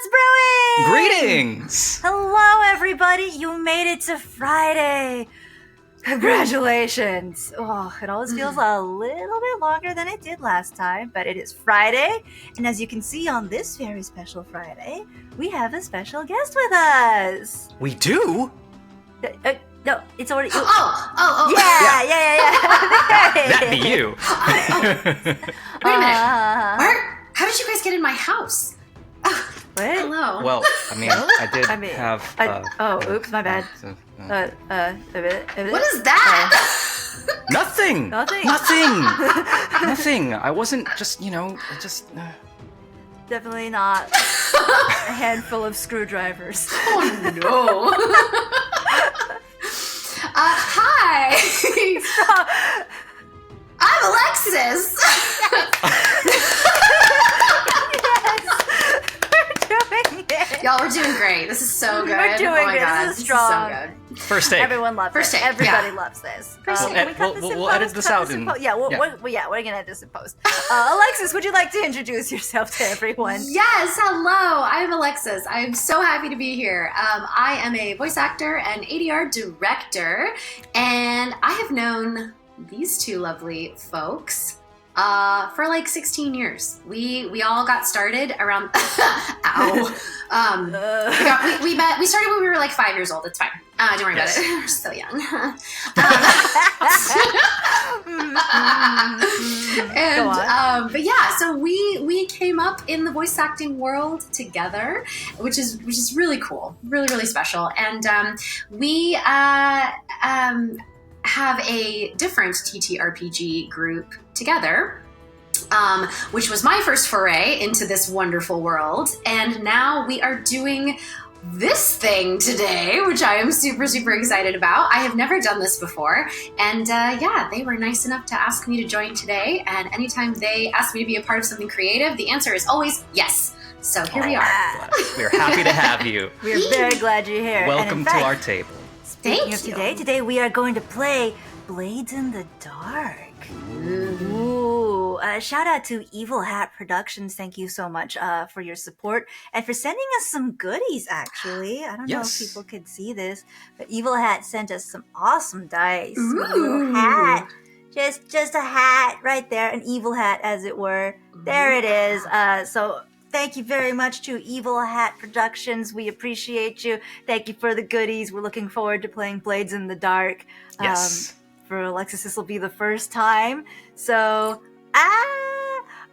What's brewing? Greetings! Hello, everybody. You made it to Friday. Congratulations. Oh, it always feels a little bit longer than it did last time, but it is Friday. And as you can see on this very special Friday, we have a special guest with us. We do? No, it's already... Oh. Yeah. That'd be you. Wait a minute. How did you guys get in my house? What? Hello. Well, I did have... oops, my bad. What is that? Nothing! Nothing? Nothing! I wasn't just, Definitely not a handful of screwdrivers. Oh, no. Hi. I'm Alexis. Y'all, we're doing great. This is so good. We're doing great. God, this is strong. This is so good. First take. Everyone loves First it. take, Everybody yeah. loves this. We'll edit this out. We're gonna edit this in post. Alexis, would you like to introduce yourself to everyone? Yes, hello. I'm Alexis. I'm so happy to be here. I am a voice actor and ADR director, and I have known these two lovely folks for like 16 years. We all got started around we started when we were like 5 years old. It's fine. Don't worry about it. We're still young. But yeah, so we came up in the voice acting world together, which is really cool, really special. And we have a different TTRPG group together, which was my first foray into this wonderful world. And now we are doing this thing today, which I am super excited about. I have never done this before. And they were nice enough to ask me to join today. And anytime they ask me to be a part of something creative, the answer is always yes. So here we are. We're happy to have you. We're very glad you're here. Welcome to our table. Speaking of today we are going to play Blades in the Dark. Ooh. Shout out to Evil Hat Productions. Thank you so much for your support and for sending us some goodies, actually. I don't know if people could see this, but Evil Hat sent us some awesome dice. Ooh. A little hat. Just a hat right there, an evil hat, as it were. There it is. So thank you very much to Evil Hat Productions. We appreciate you. Thank you for the goodies. We're looking forward to playing Blades in the Dark. Yes. For Alexis, this will be the first time. So,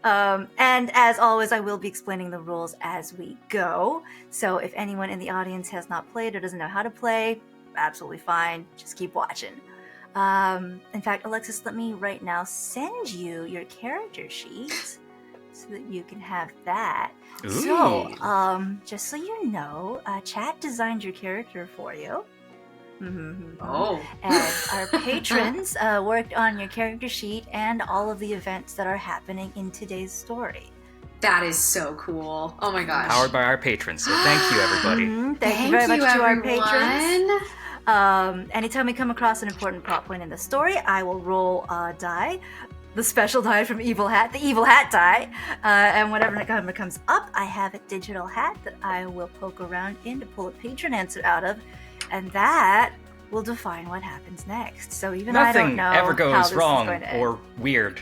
and as always, I will be explaining the rules as we go. So if anyone in the audience has not played or doesn't know how to play, absolutely fine. Just keep watching. In fact, Alexis, let me right now send you your character sheet so that you can have that. Ooh. So, just so you know, chat designed your character for you. Oh. And our patrons worked on your character sheet and all of the events that are happening in today's story. That is so cool. Oh my gosh. Powered by our patrons, so thank you, everybody. Thank you very much to our everyone. patrons. Anytime we come across an important plot point in the story, I will roll a die. The special die from Evil Hat, the Evil Hat die. And whenever it comes up, I have a digital hat that I will poke around in to pull a patron answer out of. And that will define what happens next. So even I don't Nothing know ever how goes this wrong is going to end. or weird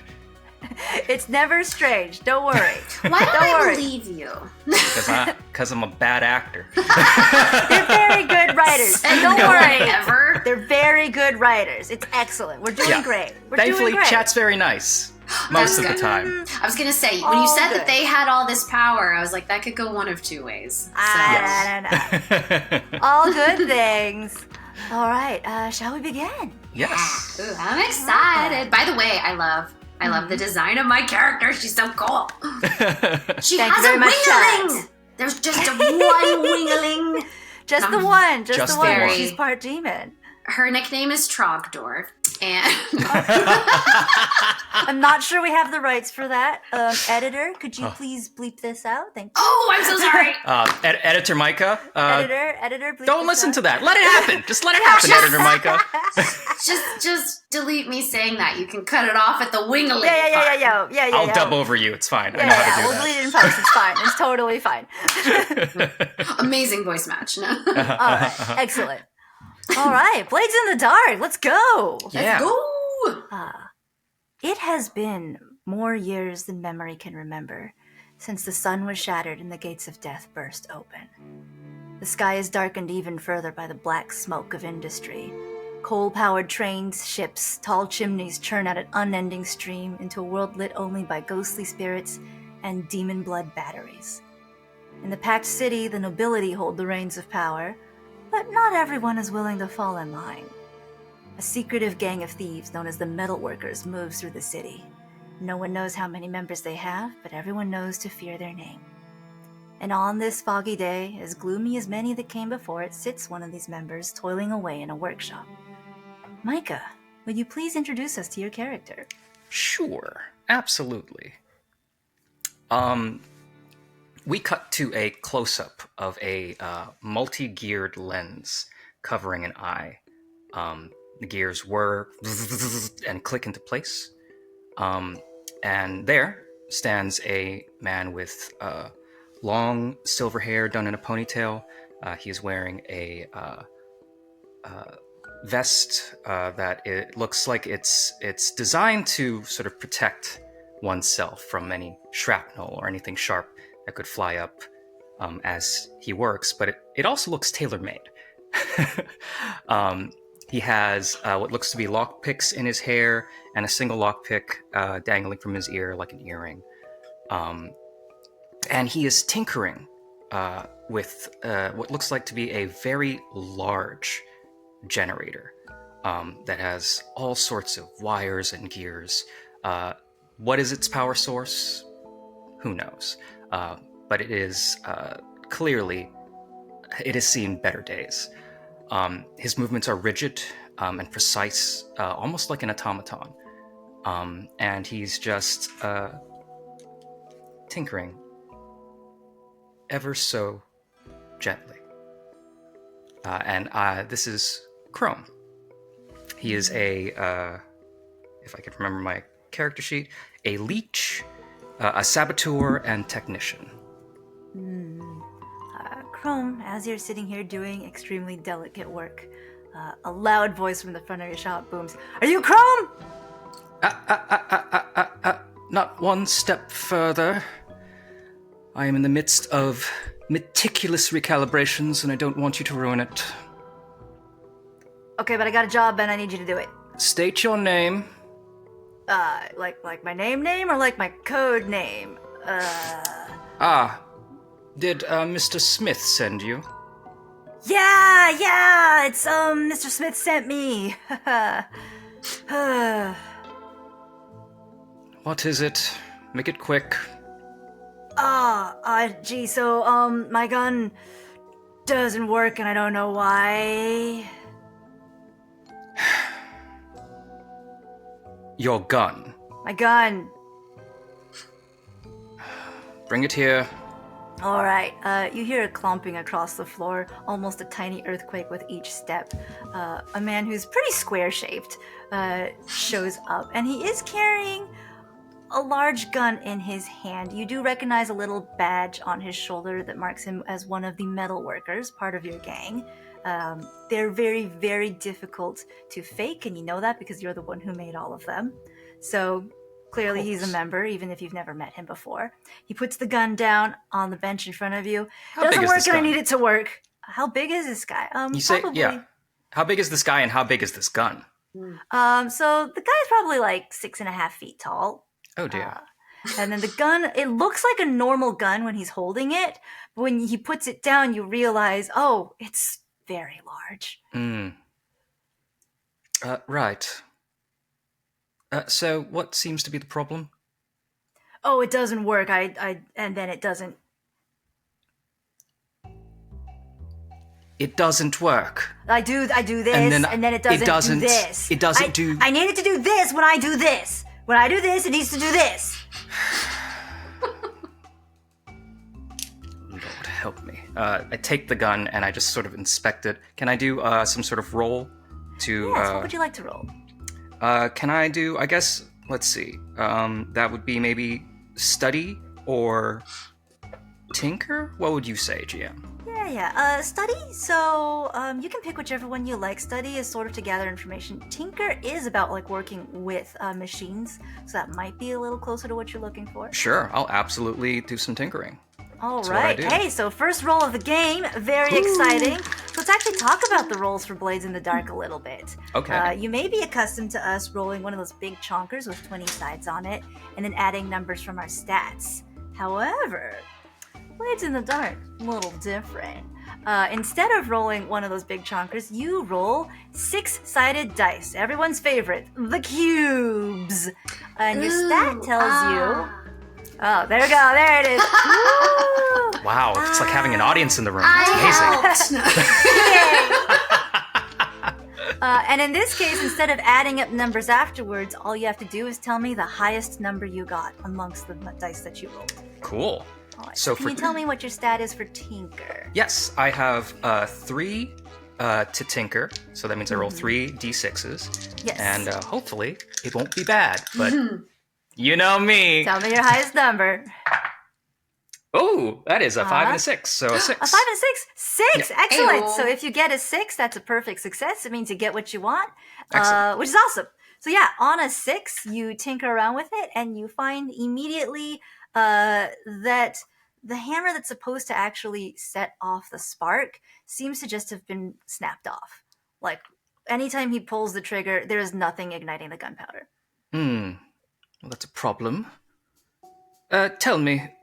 It's never strange. Don't worry. Why do Don't I worry. believe you? because I'm a bad actor. They're very good writers. And don't worry. Ever. They're very good writers. It's excellent. We're doing great. We're Thankfully, doing great. chat's very nice most of the time. I was gonna say, when you All said good. that they had all this power, I was like, that could go one of two ways. I don't know. All good things. All right. Shall we begin? Yes. Ooh, I'm excited. By the way, I love the design of my character. She's so cool. She Thank you has very a much, wingaling. chat. There's just a one wingaling. Just the one. Just Just the one. the one. She's part demon. Her nickname is Trogdor. And I'm not sure we have the rights for that. Editor, could you please bleep this out? Thank you. oh, I'm so sorry. Editor Micah, Editor, bleep don't this listen out. to that. Let it happen. Just let it happen, Editor Micah. Just delete me saying that. You can cut it off at the wing-a-ling Yeah. I'll dub over you. It's fine. I know how to do we'll that. delete it in post. It's fine. It's totally fine. Amazing voice match. No. All right, excellent. All right, Blades in the Dark. Let's go. Yeah. Ooh. It has been more years than memory can remember since the sun was shattered and the gates of death burst open. The sky is darkened even further by the black smoke of industry. Coal-powered trains, ships, tall chimneys churn out an unending stream into a world lit only by ghostly spirits and demon blood batteries. In the packed city, the nobility hold the reins of power, but not everyone is willing to fall in line. A secretive gang of thieves known as the Metalworkers moves through the city. No one knows how many members they have, but everyone knows to fear their name. And on this foggy day, as gloomy as many that came before it, sits one of these members toiling away in a workshop. Micah, would you please introduce us to your character? Sure, absolutely. We cut to a close-up of a multi-geared lens covering an eye. The gears whir and click into place. And there stands a man with long silver hair done in a ponytail. He's wearing a vest that it looks like it's designed to sort of protect oneself from any shrapnel or anything sharp that could fly up as he works, but it also looks tailor-made. He has what looks to be lockpicks in his hair and a single lockpick dangling from his ear like an earring. And he is tinkering with what looks like to be a very large generator that has all sorts of wires and gears. What is its power source? Who knows? But it is clearly, it has seen better days. His movements are rigid and precise, almost like an automaton. And he's just tinkering ever so gently. And this is Chrome. He is a, if I can remember my character sheet, a leech, a saboteur, and technician. Chrome, as you're sitting here doing extremely delicate work, a loud voice from the front of your shop booms, "Are you Chrome?" Not one step further. I am in the midst of meticulous recalibrations, and I don't want you to ruin it. Okay, but I got a job and I need you to do it. State your name. Like my name or like my code name? Did Mr. Smith send you? Yeah, it's, Mr. Smith sent me. What is it? Make it quick. Gee, so, my gun doesn't work and I don't know why. Your gun. My gun. Bring it here. All right, you hear a clomping across the floor, almost a tiny earthquake with each step. A man who's pretty square-shaped shows up, and he is carrying a large gun in his hand. You do recognize a little badge on his shoulder that marks him as one of the Metalworkers, part of your gang. They're very, very difficult to fake, and you know that because you're the one who made all of them. So clearly he's a member, even if you've never met him before. He puts the gun down on the bench in front of you. How big Doesn't is work this and I gun? need it to work. How big is this guy? You say, Probably, yeah. How big is this guy and how big is this gun? So the guy's probably like 6.5 feet tall. Oh dear. And then the gun, it looks like a normal gun when he's holding it, but when he puts it down, you realize, oh, it's very large. Right. So what seems to be the problem? Oh, it doesn't work. And then it doesn't. it doesn't work. I do this, And then it doesn't do this. It doesn't do... I need it to do this when I do this. When I do this, it needs to do this. Lord, help me. I take the gun and I just sort of inspect it. Can I do some sort of roll to... Yes, what would you like to roll? Can I do, I guess, let's see. That would be maybe study or tinker? What would you say, GM? Yeah. Study, so you can pick whichever one you like. Study is sort of to gather information. Tinker is about like working with machines, so that might be a little closer to what you're looking for. Sure, I'll absolutely do some tinkering. All That's what I right. do. Hey, so first roll of the game. Very exciting. So let's actually talk about the rolls for Blades in the Dark a little bit. Okay. You may be accustomed to us rolling one of those big chonkers with 20 sides on it, and then adding numbers from our stats. However, Blades in the Dark, a little different. Instead of rolling one of those big chonkers, you roll 6-sided dice. Everyone's favorite, the cubes. And your stat tells you... Oh, there we go. There it is. Woo! Wow, it's like having an audience in the room. I It's amazing. helped. And in this case, instead of adding up numbers afterwards, all you have to do is tell me the highest number you got amongst the dice that you rolled. Cool. All right, So can for you tell me what your stat is for Tinker? Yes, I have 3 to tinker, so that means I roll 3 d6s. Yes. And hopefully it won't be bad, but you know me. Tell me your highest number. Oh, that is a 5 and a 6, so a 6. A 5 and a 6? 6! Yeah. Excellent! Ayo. So if you get a 6, that's a perfect success. It means you get what you want, Excellent. which is awesome. So yeah, on a 6, you tinker around with it, and you find immediately that the hammer that's supposed to actually set off the spark seems to just have been snapped off. Like, anytime he pulls the trigger, there is nothing igniting the gunpowder. Well, that's a problem. Tell me,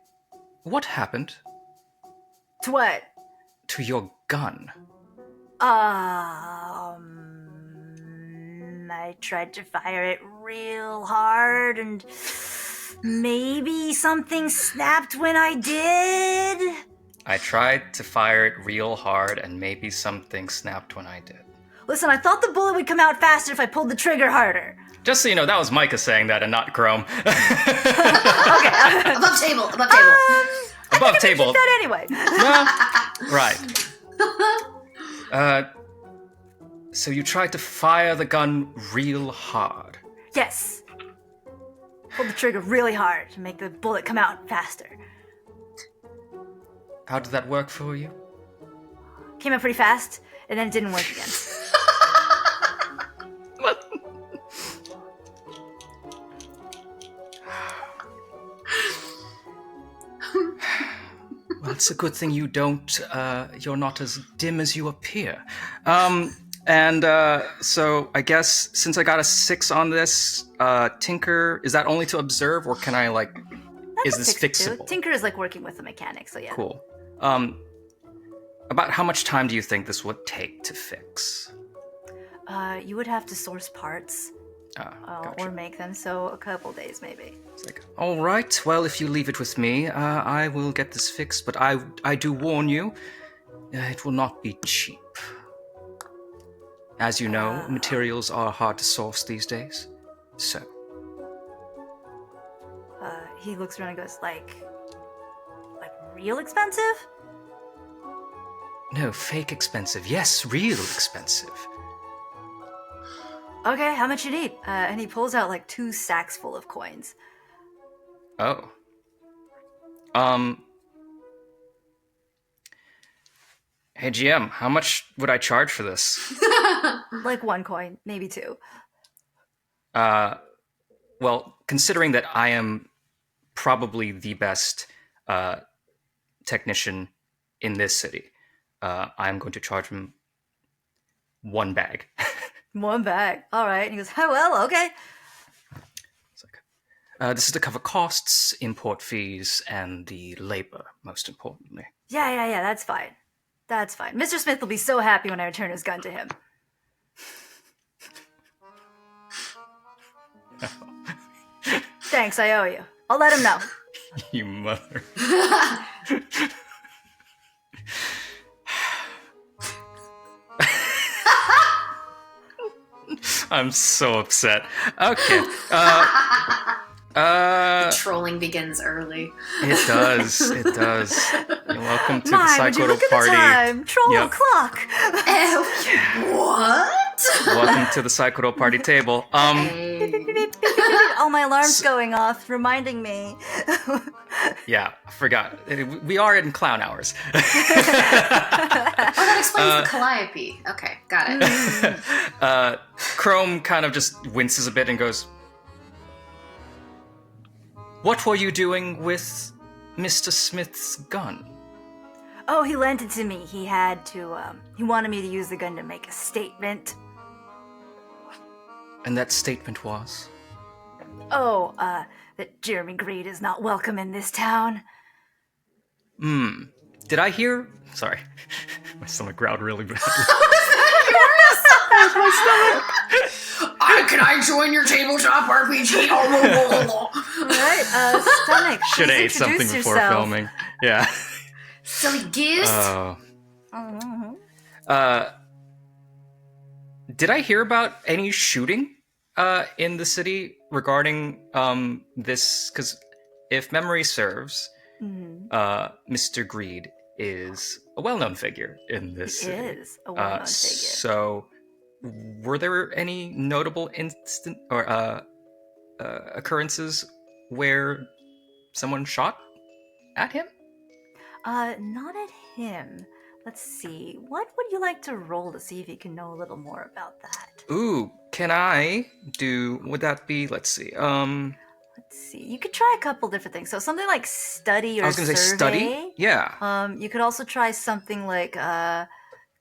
what happened To what? to your gun? I tried to fire it real hard and maybe something snapped when I did. I tried to fire it real hard and maybe something snapped when I did. Listen, I thought the bullet would come out faster if I pulled the trigger harder. Just so you know, that was Micah saying that and not Chrome. Okay. Above table, above table. Above table. That anyway. Right. So you tried to fire the gun real hard. Yes. Pulled the trigger really hard to make the bullet come out faster. How did that work for you? Came out pretty fast, and then it didn't work again. Well, it's a good thing you're not as dim as you appear. So I guess since I got a 6 on this, Tinker, is that only to observe, or can I, like, is this fixable? Tinker is like working with the mechanics, so yeah. Cool. About how much time do you think this would take to fix? You would have to source parts Gotcha. or make them, so a couple days maybe. It's like, all right, well, if you leave it with me, I will get this fixed, but I do warn you, it will not be cheap. As you know, materials are hard to source these days, so. He looks around and goes, like real expensive? No, fake expensive. Yes, real expensive. Okay, how much you need? And he pulls out like 2 sacks full of coins. Oh. Hey GM, how much would I charge for this? Like 1 coin, maybe 2. Well, considering that I am probably the best technician in this city, I'm going to charge him 1 bag. 1 bag. All right. And he goes, oh, well, okay. It's like, this is to cover costs, import fees, and the labor, most importantly. Yeah, that's fine. That's fine. Mr. Smith will be so happy when I return his gun to him. Thanks, I owe you. I'll let him know. You mother. I'm so upset. Okay. The trolling begins early. It does. It does. You're welcome to My, the would you Saikoro look at Party. the time? Troll Yep. o'clock. What? Welcome to the Saikoro Party table. Beep, beep, beep, beep, beep, beep, beep. Oh, my alarm's going off, reminding me. Yeah, I forgot. We are in clown hours. Oh, that explains the calliope. Okay, got it. Chrome kind of just winces a bit and goes, "What were you doing with Mr. Smith's gun?" Oh, he lent it to me. He had to, he wanted me to use the gun to make a statement. And that statement was? Oh, that Jeremy Greed is not welcome in this town. Did I hear? Sorry. My stomach growled really badly. Can I join your tabletop RPG? Right, Stomach, Should have please ate something introduce before yourself. filming. Yeah. Silly goose. Did I hear about any shooting in the city regarding this? Because if memory serves, Mr. Greed is a well-known figure in this city. He is a well-known figure. So, were there any notable occurrences where someone shot at him? Not at him. Let's see. What would you like to roll to see if you can know a little more about that? Ooh, can I do? Would that be? Let's see. Let's see. You could try a couple different things. So something like study or I was gonna say study. Yeah. You could also try something like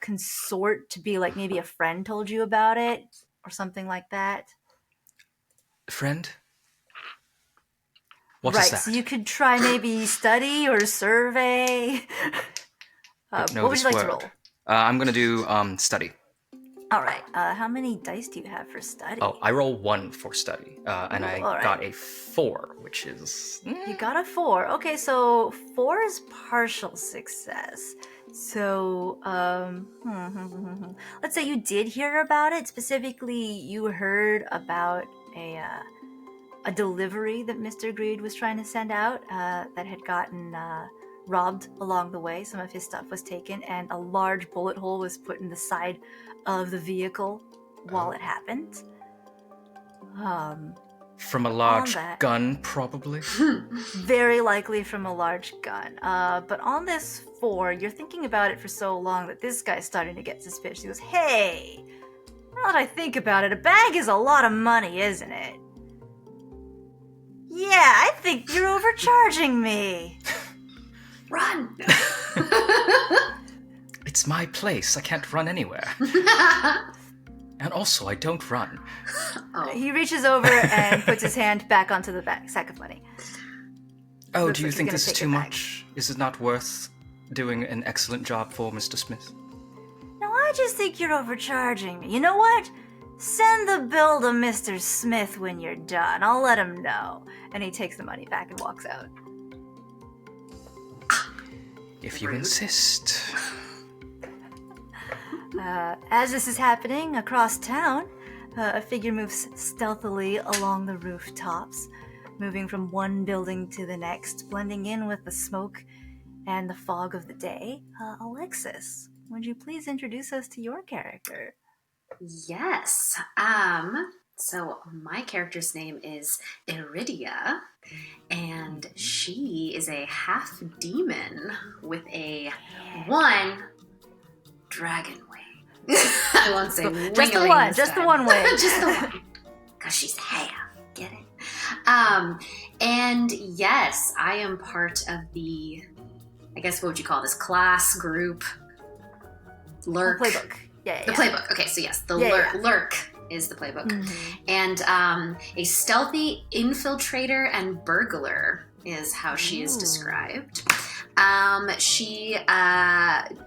consort, to be like maybe a friend told you about it or something like that. Friend. What right. is that? So you could try maybe study or survey. What would you like to roll? I'm gonna do study. All right. How many dice do you have for study? Oh, I roll 1 for study, and I all right. got a 4, which is. You got a 4. Okay, so 4 is partial success. So, let's say you did hear about it. Specifically, you heard about a delivery that Mr. Greed was trying to send out that had gotten robbed along the way. Some of his stuff was taken, and a large bullet hole was put in the side of the vehicle while it happened. From a large that- gun, probably. Very likely from a large gun. But on this 4, you're thinking about it for so long that this guy's starting to get suspicious. He goes, "Hey, now that I think about it, a bag is a lot of money, isn't it? Yeah, I think you're overcharging me." Run. It's my place. I can't run anywhere. And also, I don't run. Oh. He reaches over and puts his hand back onto the sack of money. Oh, Looks do you like he's think gonna this is take too it back. much? Is it not worth doing an excellent job for Mr. Smith? No, I just think you're overcharging me. You know what? Send the bill to Mr. Smith when you're done. I'll let him know. And he takes the money back and walks out. If you Rude. insist. As this is happening across town, a figure moves stealthily along the rooftops, moving from one building to the next, blending in with the smoke and the fog of the day. Alexis, would you please introduce us to your character? Yes. So my character's name is Iridia, and she is a half demon with a 1 dragon wing. I won't say Just the wing-a-ling one, this just the time. one wing. Just the one. Because she's half. Get it? And yes, I am part of the, I guess, what would you call this? Class, group, lurk. Playbook. Yeah. The playbook. Okay, so yes, the Yeah, lurk is the playbook. Mhm. And a stealthy infiltrator and burglar is how she is Ooh. described. She,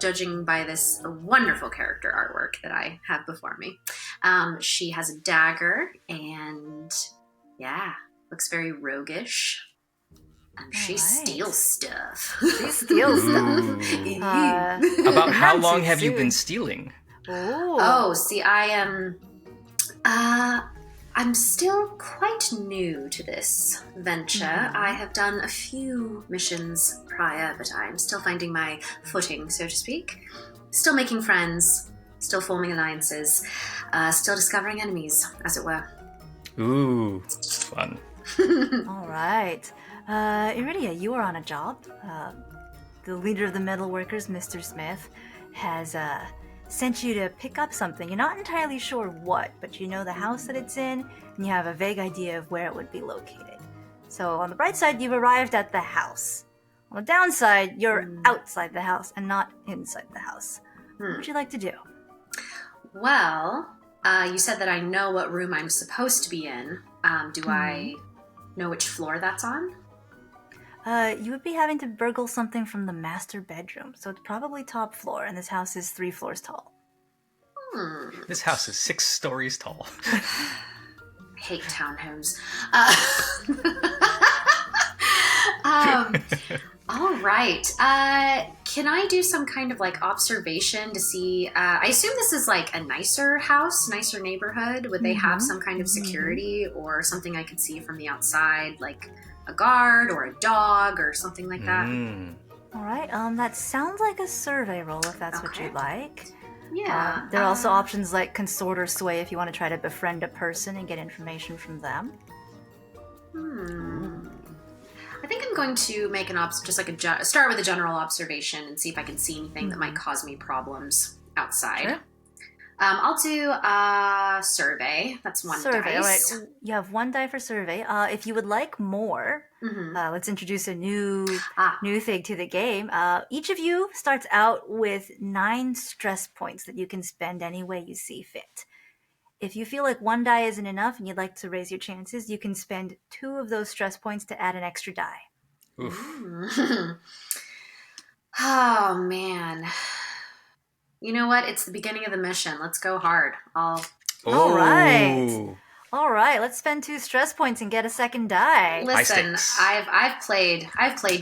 judging by this wonderful character artwork that I have before me, she has a dagger and, yeah, looks very roguish. And she Alright. steals stuff. She steals stuff. About how Not long too have you soon. been stealing? Ooh. Oh, see, I am I'm still quite new to this venture. I have done a few missions prior, but I'm still finding my footing, so to speak. Still making friends, still forming alliances, still discovering enemies, as it were. Ooh, fun. All right. Iridia, you are on a job. The leader of the Metalworkers, Mr. Smith, has sent you to pick up something. You're not entirely sure what, but you know the house that it's in, and you have a vague idea of where it would be located. So on the bright side, you've arrived at the house. On the downside, you're outside the house and not inside the house. What would you like to do? Well, you said that I know what room I'm supposed to be in. Do I know which floor that's on? You would be having to burgle something from the master bedroom, so it's probably top floor, and this house is 3 floors tall. This house is 6 stories tall. I hate townhomes. All right. Can I do some kind of like observation to see? I assume this is like a nicer house, nicer neighborhood. Would they have some kind of security or something I could see from the outside, like a guard or a dog or something like that? All right. That sounds like a survey roll if that's what you'd like. Yeah. There are also options like consort or sway if you want to try to befriend a person and get information from them. I think I'm going to make start with a general observation and see if I can see anything that might cause me problems outside. Sure. I'll do a survey. That's one Survey. dice. All right. You have 1 die for survey. If you would like more, let's introduce a new thing to the game. Each of you starts out with 9 stress points that you can spend any way you see fit. If you feel like 1 die isn't enough and you'd like to raise your chances, you can spend 2 of those stress points to add an extra die. Oh, man. You know what? It's the beginning of the mission. Let's go hard. All right. Let's spend 2 stress points and get a second die. Listen, I've played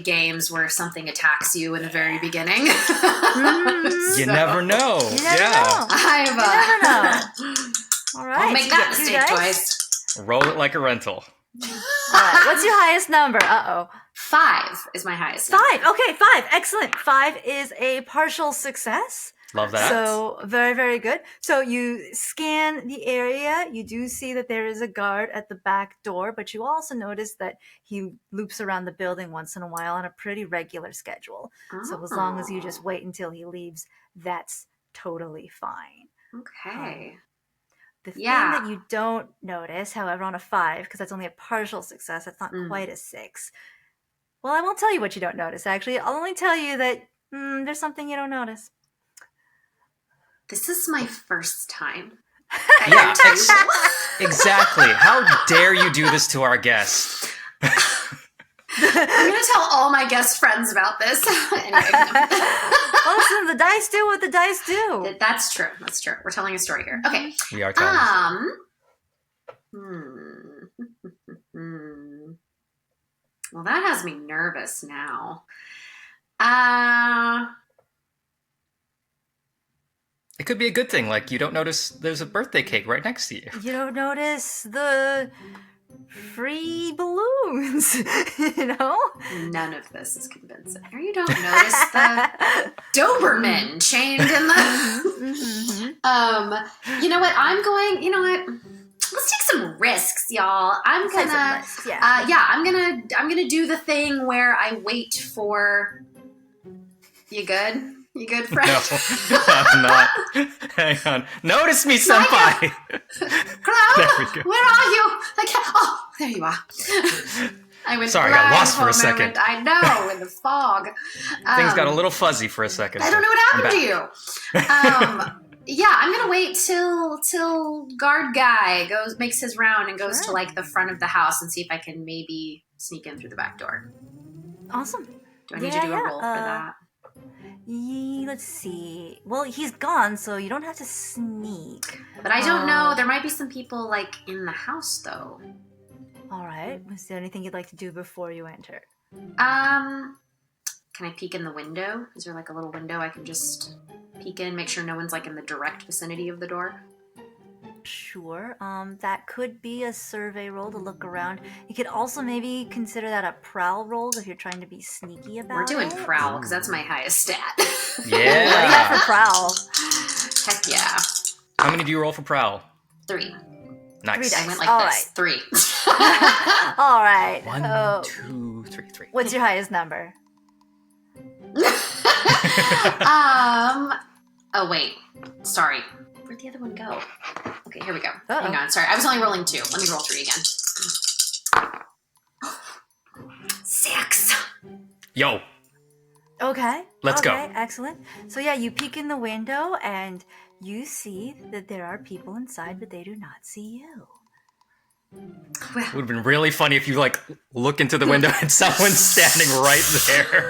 games where something attacks you in the very beginning. You never know. You never know. All right. I'll make that mistake twice. Roll it like a rental. All right. What's your highest number? 5 is my highest. 5. Okay, 5. Excellent. 5 is a partial success. Love that. So very, very good. So you scan the area. You do see that there is a guard at the back door, but you also notice that he loops around the building once in a while on a pretty regular schedule. So as long as you just wait until he leaves, that's totally fine. Okay. The thing that you don't notice, however, on a 5, because that's only a partial success, that's not quite a 6. Well, I won't tell you what you don't notice, actually. I'll only tell you that there's something you don't notice. This is my first time. Yeah, exactly. How dare you do this to our guest? I'm going to tell all my guest friends about this. Anyway. Mm-hmm. Listen, the dice do what the dice do. That's true. That's true. We're telling a story here. Okay. We are telling Well, that has me nervous now. It could be a good thing, like you don't notice there's a birthday cake right next to you. You don't notice the free balloons, you know? None of this is convincing. Or you don't notice the Doberman chained in the... You know what? Let's take some risks, y'all. I'm gonna do the thing where I wait for... You good? You good, friend? No, I'm not. Hang on. Notice me, senpai! Hello? Where are you? Oh, there you are. I got lost for a second. I know, in the fog. Things got a little fuzzy for a second. I don't know what happened to you. I'm gonna wait till guard guy makes his round and goes to like the front of the house and see if I can maybe sneak in through the back door. Awesome. Do I need to do a roll for that? Let's see. Well, he's gone, so you don't have to sneak. But I don't know. There might be some people like in the house, though. All right. Is there anything you'd like to do before you enter? Can I peek in the window? Is there like a little window I can just peek in, make sure no one's like in the direct vicinity of the door? sure. That could be a survey roll to look around. You could also maybe consider that a prowl roll if you're trying to be sneaky about it. We're doing prowl because that's my highest stat. What do you got for prowl? Heck yeah. How many do you roll for prowl? 3. Nice. I went like All this. 3. All right. 1, 2, 3, 3. What's your highest number? Oh wait. Sorry. Where'd the other one go? Okay, here we go. Uh-oh. Hang on. Sorry, I was only rolling 2. Let me roll 3 again. 6. Yo. Okay. Let's go. Excellent. So yeah, you peek in the window and you see that there are people inside, but they do not see you. It would have been really funny if you like look into the window and someone's standing right there.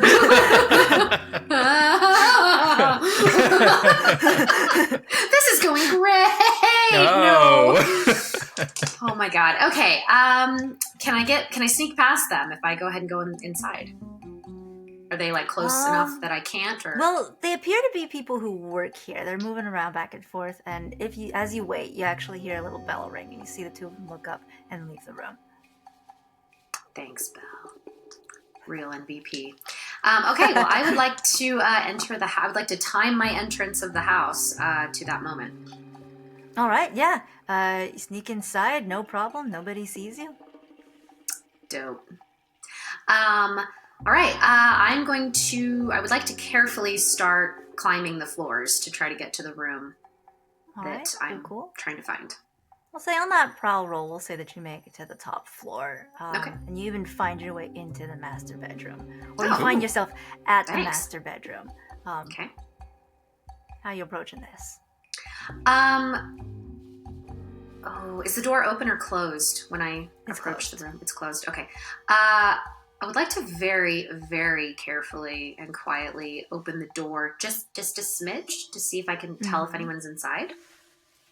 This is going great. No. Oh my god. Okay. Can I sneak past them if I go ahead and go inside? Are they like close enough that I can't? Or Well, they appear to be people who work here. They're moving around back and forth, and as you wait, you actually hear a little bell ring, and you see the two of them look up and leave the room. Thanks, Belle. Real MVP. Okay. Well, I would like to enter the. I would like to time my entrance of the house to that moment. All right, yeah. You sneak inside, no problem. Nobody sees you. Dope. All right. I would like to carefully start climbing the floors to try to get to the room All that right, I'm cool. trying to find. We'll say on that prowl roll, we'll say that you make it to the top floor. Okay. And you even find your way into the master bedroom. Or you Oh. find yourself at the Thanks. master bedroom. Okay. How are you approaching this? Oh, is the door open or closed when I It's approach closed. the room? It's closed. Okay. I would like to very, very carefully and quietly open the door just a smidge to see if I can tell if anyone's inside.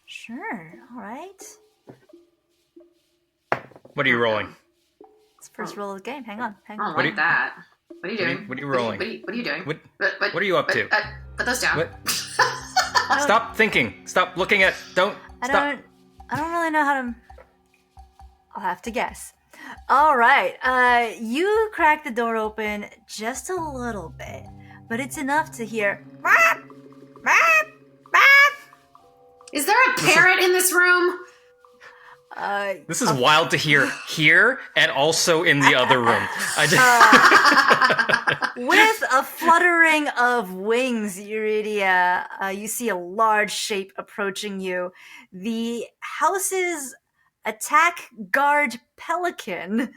Sure, all right. What are you rolling? It's the first roll of the game. Hang on. I don't What do like you- that. What are you doing? what are you rolling? What are you doing? What What are you up to? Put those down. What? Stop thinking. Stop looking at. Don't. I Stop. don't really know how to. I'll have to guess. All right. You crack the door open just a little bit, but it's enough to hear. "Meow, meow, meow." Is there a parrot in this room? This is wild to hear here and also in the other room. I just. With a fluttering of wings, Iridia, you see a large shape approaching you. The house's attack guard pelican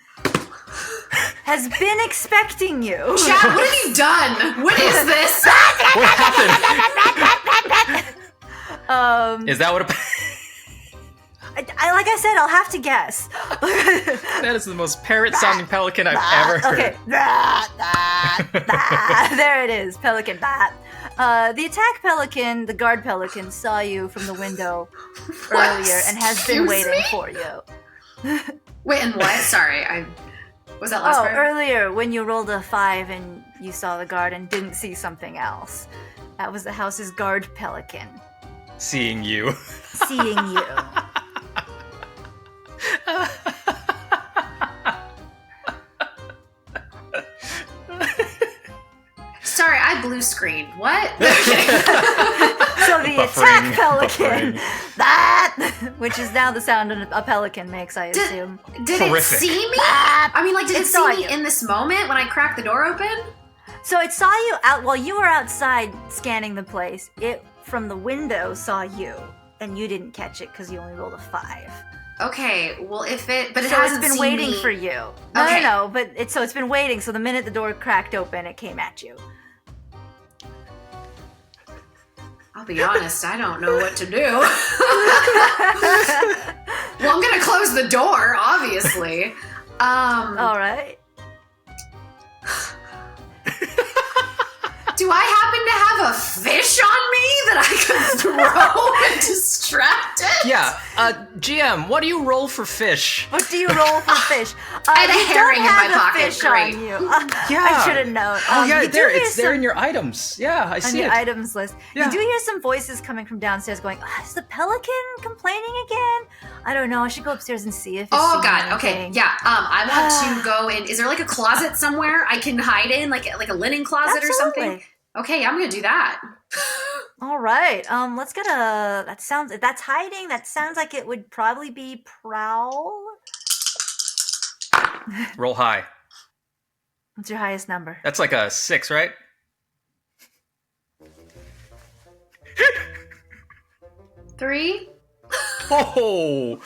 has been expecting you. Chat, what have you done? What is this? What happened? Is that what? I like I said, I'll have to guess. That is the most parrot-sounding pelican I've ever heard. Okay. There it is, pelican. The attack pelican, the guard pelican, saw you from the window earlier and has been Excuse waiting me? for you. Wait, and what? Sorry, was that last part? Earlier when you rolled a 5 and you saw the guard and didn't see something else. That was the house's guard pelican Seeing you. seeing you. Sorry, I blue screened. What? So the Buffering, attack pelican, buffering. that, which is now the sound a pelican makes, I assume. Did it Horrific. see me? I mean, like, did It it saw see me you. in this moment when I cracked the door open? So it saw you out while you were outside scanning the place. It from the window saw you, and you didn't catch it because you only rolled a 5. Okay, well, but it So hasn't it's been seen waiting me. for you. Okay. No, but it's been waiting. So the minute the door cracked open, it came at you. I'll be honest, I don't know what to do. Well, I'm gonna close the door, obviously. All right. Do I happen to have a fish on me that I could throw and distract it? Yeah. GM, what do you roll for fish? What do you roll for fish? I had a you herring in don't my have a pocket. fish Great. on you. Yeah. I should have known. Oh yeah, you do there. hear It's there some- in your items. Yeah, I on see your it. items list. Yeah. You do hear some voices coming from downstairs going, is the pelican complaining again? I don't know. I should go upstairs and see if it's Oh seeing god, okay, anything. yeah. I want to go in. Is there like a closet somewhere I can hide in, like a linen closet or something? Absolutely. Okay, I'm gonna do that. All right. Let's get a. That sounds. If that's hiding, that sounds like it would probably be prowl. Roll high. What's your highest number? That's like a 6, right? Three. Oh.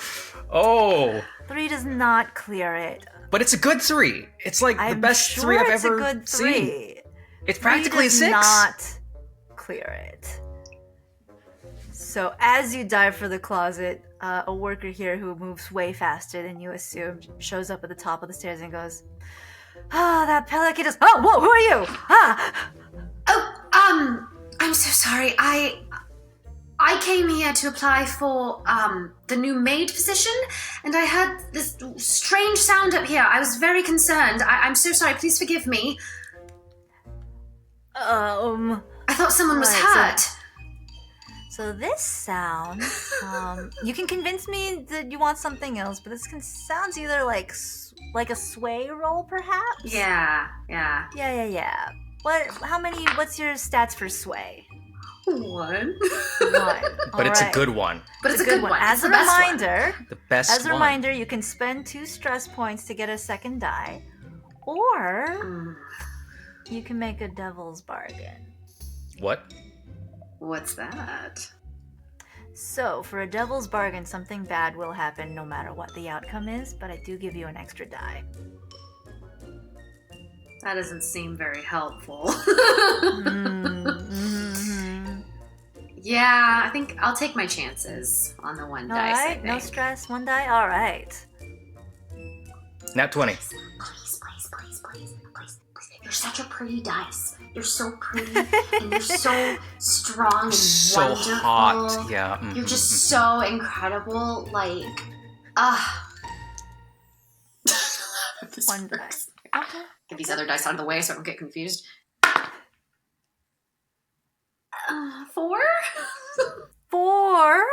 3 does not clear it. But it's a good 3. It's like the I'm best sure 3 I've it's ever a good seen. 3. It's practically a 3 does 6. not clear it. So as you dive for the closet, a worker here who moves way faster than you assumed shows up at the top of the stairs and goes, that pelican is. Oh, whoa, who are you? Oh, I'm so sorry. I came here to apply for the new maid position, and I heard this strange sound up here. I was very concerned. I'm so sorry. Please forgive me. I thought someone was Right, hurt. So this sound, you can convince me that you want something else, but this sounds either like a sway roll, perhaps? Yeah. Yeah. What's your stats for sway? 1. 1. But it's a good one. But it's a good one. As It's a the best one. reminder, The best one. you can spend 2 stress points to get a second die, or you can make a devil's bargain. What? What's that? So, for a devil's bargain, something bad will happen no matter what the outcome is, but I do give you an extra die. That doesn't seem very helpful. Yeah, I think I'll take my chances on the 1 All dice. I right, think. no stress, 1 die. All right. Nat 20. Please. You're such a pretty dice. You're so pretty, and you're so strong and So wonderful. hot. Yeah. You're just so incredible. Like, This 1 die. works. Okay. Get these other dice out of the way so I don't get confused. 4? 4.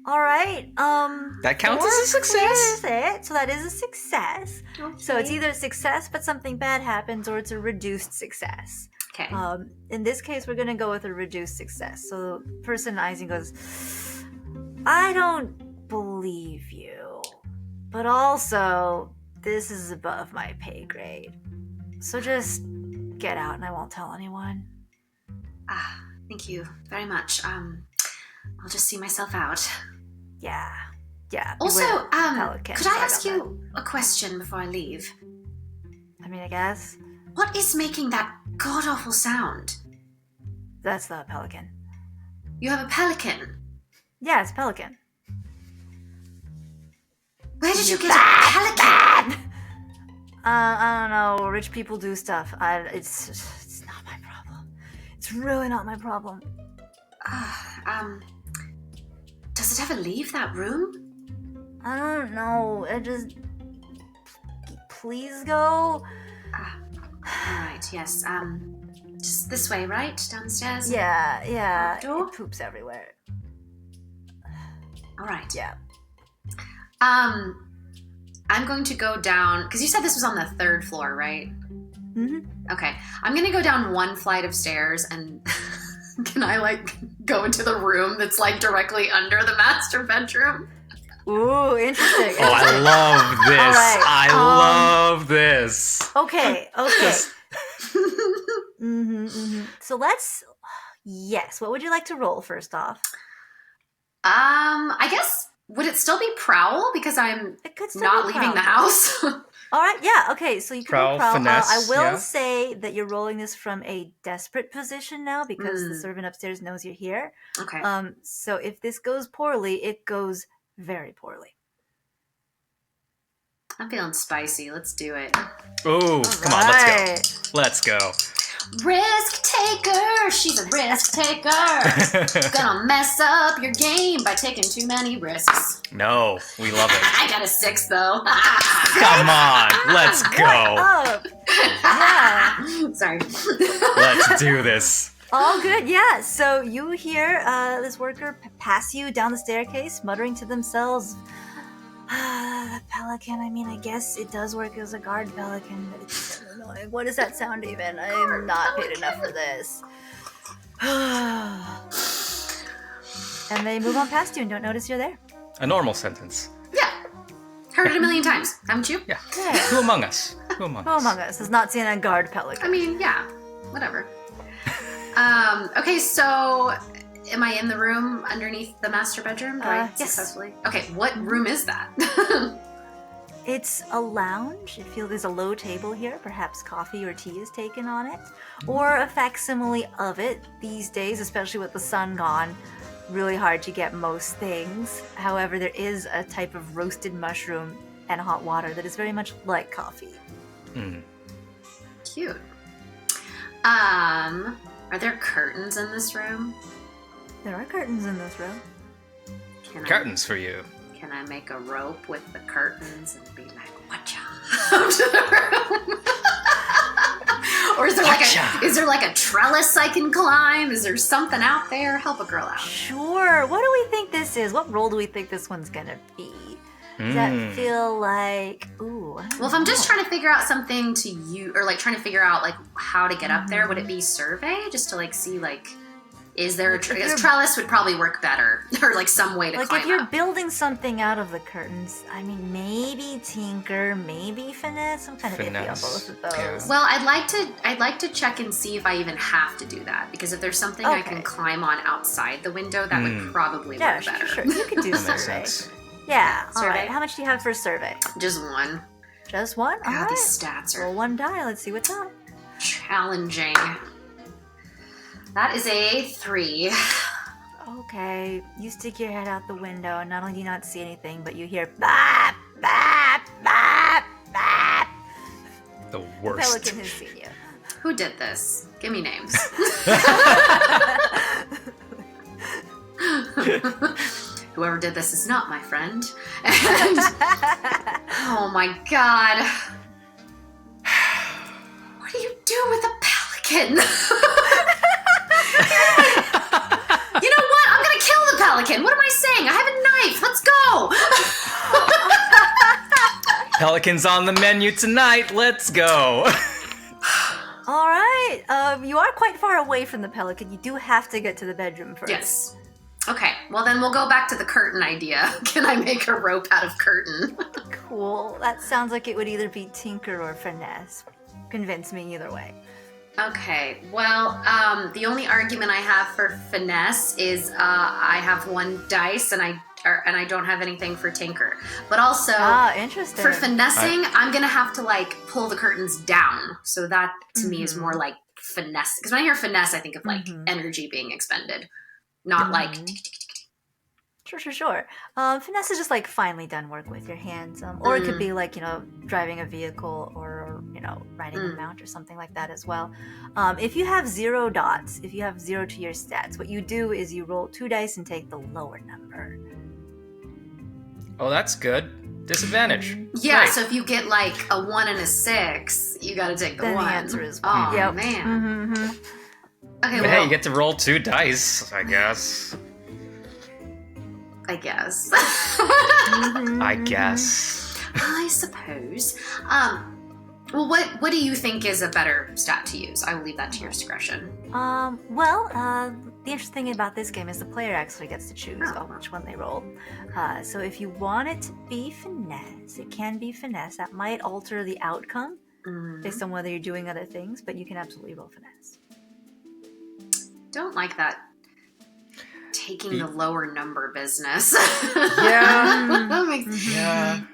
All right. That counts 4 as a success. clears it, so that is a success. So it's either a success, but something bad happens, or it's a reduced success. Okay. In this case, we're gonna go with a reduced success. So the person eyes and goes, I don't believe you, but also this is above my pay grade. So just get out, and I won't tell anyone. Thank you very much. I'll just see myself out. Yeah. Also, beware of pelicans, could I don't ask know. you a question before I leave? I mean, I guess What is making that god-awful sound? that's the pelican. You have a pelican. Yeah, it's a pelican. Where did you get a pelican? I don't know. Rich people do stuff. It's not my problem. It's really not my problem. Does it ever leave that room? I don't know. Please go. Alright, yes. Just this way, right? Downstairs? Yeah. Door? It poops everywhere. Alright. Yeah. I'm going to go down, because you said this was on the 3rd floor, right? Mm-hmm. Okay. I'm going to go down 1 flight of stairs, and can I, go into the room that's, directly under the master bedroom? Ooh, interesting. Oh, I love this. All right, I love this. Okay. Mm-hmm. So let's. Yes. What would you like to roll first off? I guess, would it still be prowl? Because I'm It could still not be leaving the prowl. house. All right. Yeah. Okay. So you can Prowl, roll prowl. finesse, I will yeah. say that you're rolling this from a desperate position now because the servant upstairs knows you're here. Okay. So if this goes poorly, it goes very poorly. I'm feeling spicy. Let's do it. Ooh, come on, let's go. Let's go. Risk taker. She's a risk taker. Gonna mess up your game by taking too many risks. No, we love it. I got a 6 though. Come on, let's go. Oh, yeah. Sorry. Let's do this. All good, yeah. So you hear this worker pass you down the staircase, muttering to themselves, the pelican, I mean, I guess it does work as a guard pelican, but it's so annoying. What does that sound even? I'm not paid enough for this. And they move on past you and don't notice you're there. A normal sentence. Yeah. Heard it a million times, haven't you? Yeah. Yeah. Who among us? Who among Who us? among us has not seen a guard pelican? I mean, yeah. Whatever. Okay, so am I in the room underneath the master bedroom? Do I yes. successfully? Okay, what room is that? It's a lounge. I feel there's a low table here. Perhaps coffee or tea is taken on it. Or a facsimile of it. These days, especially with the sun gone, really hard to get most things. However, there is a type of roasted mushroom and hot water that is very much like coffee. Mm. Cute. Are there curtains in this room? There are curtains in this room. Curtains for you. Can I make a rope with the curtains and be like, watcha? Out to the room? Or is there like a trellis I can climb? Is there something out there? Help a girl out. Sure. What do we think this is? What role do we think this one's gonna be? Does that feel like... Ooh, I don't Well, if I'm just know. trying to figure out something to use, or like trying to figure out like how to get up there, would it be survey? Just to like see like, is there a trellis would probably work better, or like some way to Like climb if you're up. building something out of the curtains, I mean, maybe tinker, maybe finesse. I'm kind of iffy on Finesse, both of those. yeah. Well, I'd like to check and see if I even have to do that, because if there's something I can Okay. climb on outside the window, that would probably Yeah, work sure, better. sure. You could do That makes survey. sense. Yeah. All Survey? right. How much do you have for survey? Just one. Just one. All God, right. these stats are Roll one die. Let's see what's up. challenging. That is a 3. Okay. You stick your head out the window, and not only do you not see anything, but you hear bap, bap, bap, bap. The The worst. pelican has seen you. Who did this? Give me names. Whoever did this is not my friend. And, oh my god. What do you do with a pelican? You know what? I'm gonna kill the pelican. What am I saying? I have a knife. Let's go. Pelicans on the menu tonight. Let's go. All right. You are quite far away from the pelican. You do have to get to the bedroom first. Yes. Okay, well then we'll go back to the curtain idea. Can I make a rope out of curtain? Cool. That sounds like it would either be tinker or finesse. Convince me either way. Okay, well, the only argument I have for finesse is I have 1 dice and I don't have anything for tinker. But also, Interesting. for finessing, I'm gonna have to like pull the curtains down. So that to me is more like finesse. Because when I hear finesse, I think of like energy being expended, not like. Sure. Finesse is just like finely done work with your hands. Or it could be like, driving a vehicle or riding a mount or something like that as well. If you have 0 dots, if you have 0 to your stats, what you do is you roll 2 dice and take the lower number. Oh, that's good. Disadvantage. Yeah, Right. so if you get like a 1 and a 6, you gotta take the Then 1. the answer is Oh 1. Yep. man. Mm-hmm. Okay, But well, hey, you get to roll 2 dice, I guess. I guess. I guess. I suppose. Well, what do you think is a better stat to use? I will leave that to your discretion. The interesting thing about this game is the player actually gets to choose which one they roll. So if you want it to be finesse, it can be finesse. That might alter the outcome based on whether you're doing other things, but you can absolutely roll finesse. Don't like that taking the lower number business. Yeah.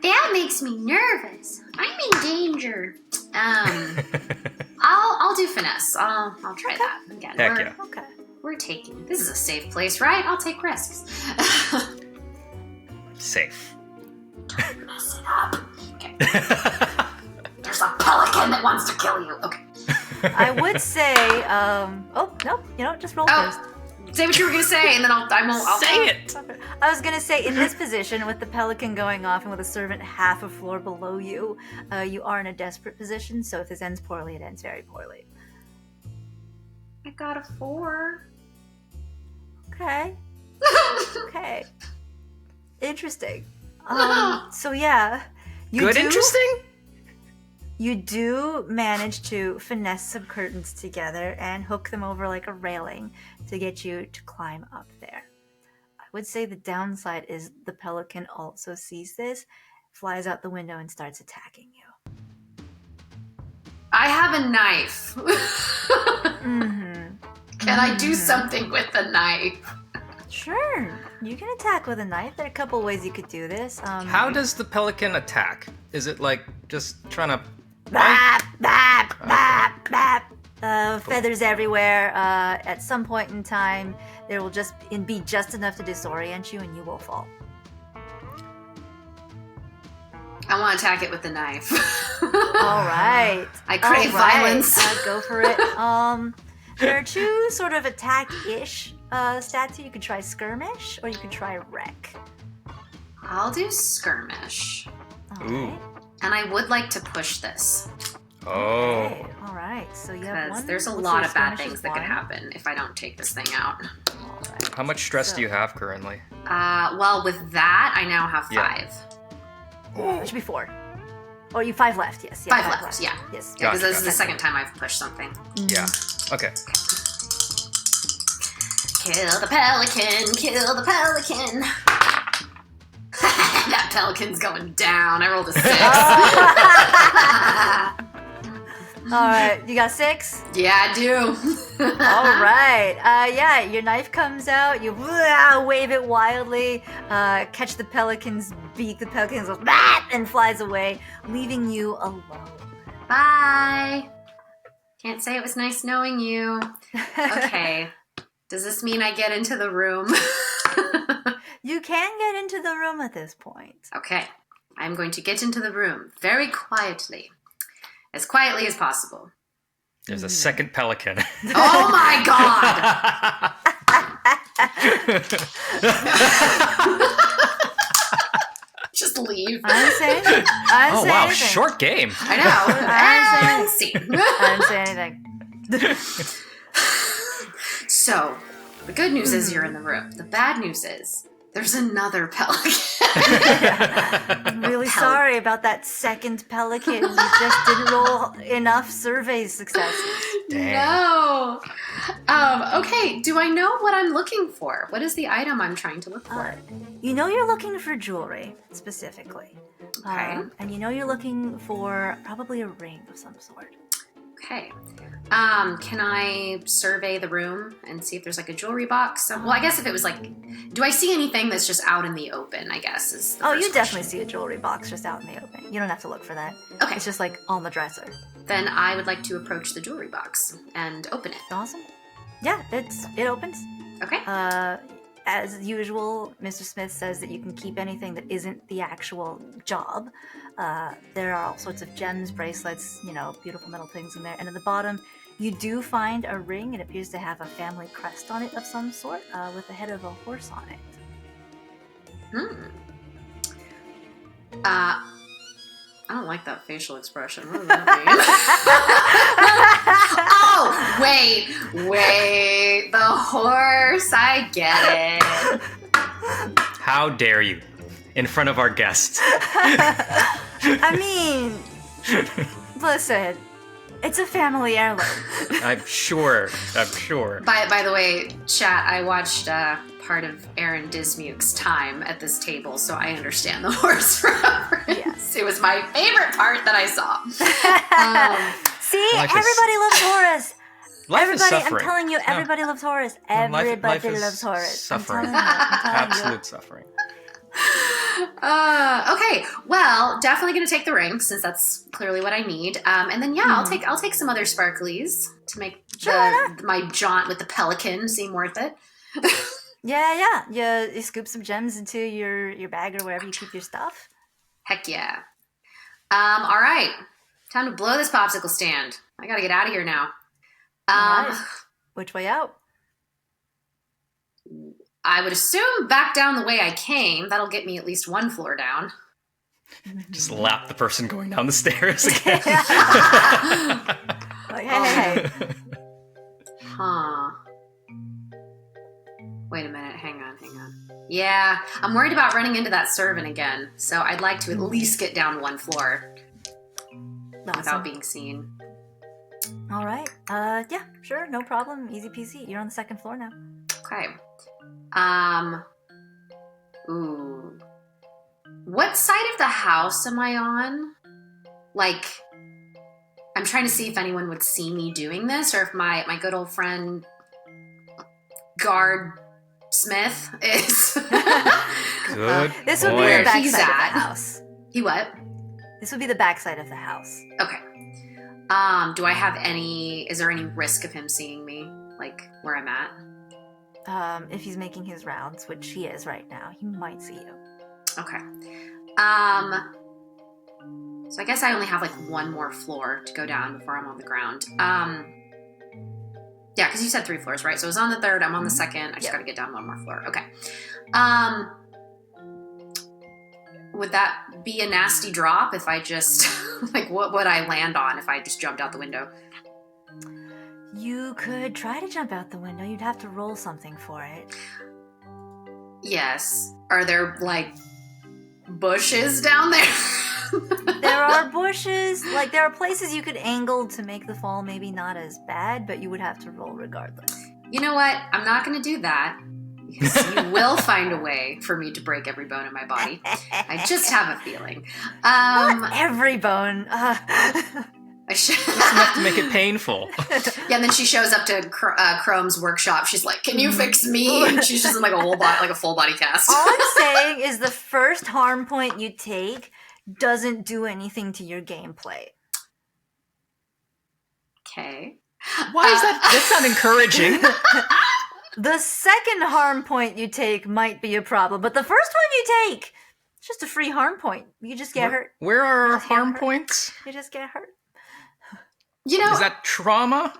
That makes me nervous. I'm in danger. I'll do finesse. I'll try that again. Heck yeah. Okay. We're taking. This is a safe place, right? I'll take risks. Safe. Mess it up. Okay. There's a pelican that wants to kill you. Okay. I would say, oh, no, just roll first. Say what you were going to say, and then I'll Say it! I was going to say, in this position, with the pelican going off and with a servant half a floor below you, you are in a desperate position, so if this ends poorly, it ends very poorly. I got a 4. Okay. Okay. Interesting. So yeah. Interesting? You do manage to finesse some curtains together and hook them over like a railing to get you to climb up there. I would say the downside is the pelican also sees this, flies out the window, and starts attacking you. I have a knife. Mm-hmm. Can I do something with the knife? Sure. You can attack with a knife. There are a couple ways you could do this. How does the pelican attack? Is it like just trying to... Bap, bap, bap, bap. Feathers everywhere. At some point in time, there will just be just enough to disorient you, and you will fall. I want to attack it with the knife. All right. I crave violence. Go for it. There are 2 sort of attack-ish stats here. You could try skirmish, or you could try wreck. I'll do skirmish. All right. And I would like to push this. Oh. Okay. All right. So you have Because one. there's a What's lot your of bad skirmish things is that could one? happen if I don't take this thing out. All right. How much stress So- do you have currently? Well, with that, I now have 5. Yeah. It should be 4. Oh, you 5 left. Yes. Yeah, 5 left, yeah. Yes. Yeah, because this is the Gotcha. second time I've pushed something. Yeah. Okay. Kill the pelican, kill the pelican. That pelican's going down. I rolled a 6. All right. You got 6. Yeah, I do. All right. Yeah, your knife comes out. You wave it wildly, catch the pelican's beak. The pelican goes and flies away, leaving you alone. Bye. Can't say it was nice knowing you. Okay. Does this mean I get into the room? You can get into the room at this point. Okay. I'm going to get into the room very quietly. As quietly as possible. There's a second pelican. Oh my god! Just leave. I didn't say anything. I didn't Oh say wow, anything. short game. I know. I And scene. I didn't say anything. So, the good news is you're in the room. The bad news is there's another pelican. I'm really sorry about that second pelican. You just didn't roll enough survey successes. No. Okay, do I know what I'm looking for? What is the item I'm trying to look for? You know you're looking for jewelry, specifically. Okay. And you know you're looking for probably a ring of some sort. Okay. Can I survey the room and see if there's like a jewelry box? Well, I guess if it was like, do I see anything that's just out in the open, I guess is the Oh, first you definitely question. see a jewelry box just out in the open. You don't have to look for that. Okay. It's just like on the dresser. Then I would like to approach the jewelry box and open it. Awesome. Yeah, it opens. Okay. As usual, Mr. Smith says that you can keep anything that isn't the actual job. There are all sorts of gems, bracelets, beautiful metal things in there. And at the bottom, you do find a ring. It appears to have a family crest on it of some sort, with the head of a horse on it. I don't like that facial expression. What does that mean? Oh, wait. The horse. I get it. How dare you? In front of our guests. I mean, listen, it's a family heirloom. I'm sure. By the way, chat, I watched part of Aaron Dismuke's time at this table, so I understand the horse reference. Yes. It was my favorite part that I saw. See, Life is- everybody loves Horus. Life is Everybody, suffering. I'm telling you, No. everybody loves Horus. Life Everybody is loves Horus. suffering. I'm telling you. Absolute suffering. Okay, well, definitely gonna take the ring since that's clearly what I need. And then I'll take some other sparklies to make my jaunt with the pelican seem worth it. Yeah. You scoop some gems into your bag or wherever you keep your stuff. Heck yeah. All right. Time to blow this popsicle stand. I gotta get out of here now. All right. Which way out? I would assume back down the way I came. That'll get me at least one floor down. Just lap the person going down the stairs again. Like, hey. Huh. Wait a minute. Hang on. Yeah, I'm worried about running into that servant again. So I'd like to at least get down one floor without being seen. All right. Yeah, sure. No problem. Easy peasy. You're on the second floor now. Okay. Ooh. What side of the house am I on? Like, I'm trying to see if anyone would see me doing this, or if my good old friend Guard Smith is. Good. This would be boy. the back He's side of at. the house. He what? This would be the back side of the house. Okay. Do I have is there any risk of him seeing me, like, where I'm at? If he's making his rounds, which he is right now, he might see you. Okay. So I guess I only have, like, one more floor to go down before I'm on the ground. Yeah, because you said 3 floors, right? So I was on the 3rd, I'm on the 2nd, I just gotta get down one more floor. Okay. Would that be a nasty drop if I just, like, what would I land on if I just jumped out the window? You could try to jump out the window. You'd have to roll something for it. Yes. Are there, like, bushes down there? There are bushes. Like, there are places you could angle to make the fall maybe not as bad, but you would have to roll regardless. You know what? I'm not going to do that. Because you will find a way for me to break every bone in my body. I just have a feeling. Not every bone. I should. Just enough to make it painful. Yeah, and then she shows up to Chrome's workshop. She's like, "Can you fix me?" And she's just in like a whole body, like a full body cast. All I'm saying is the first harm point you take doesn't do anything to your gameplay. Okay. Why is that? That's not encouraging. The second harm point you take might be a problem, but the first one you take, it's just a free harm point. You just get hurt. Where are our Just get harm hurt. points? You just get hurt. You know, Is that trauma?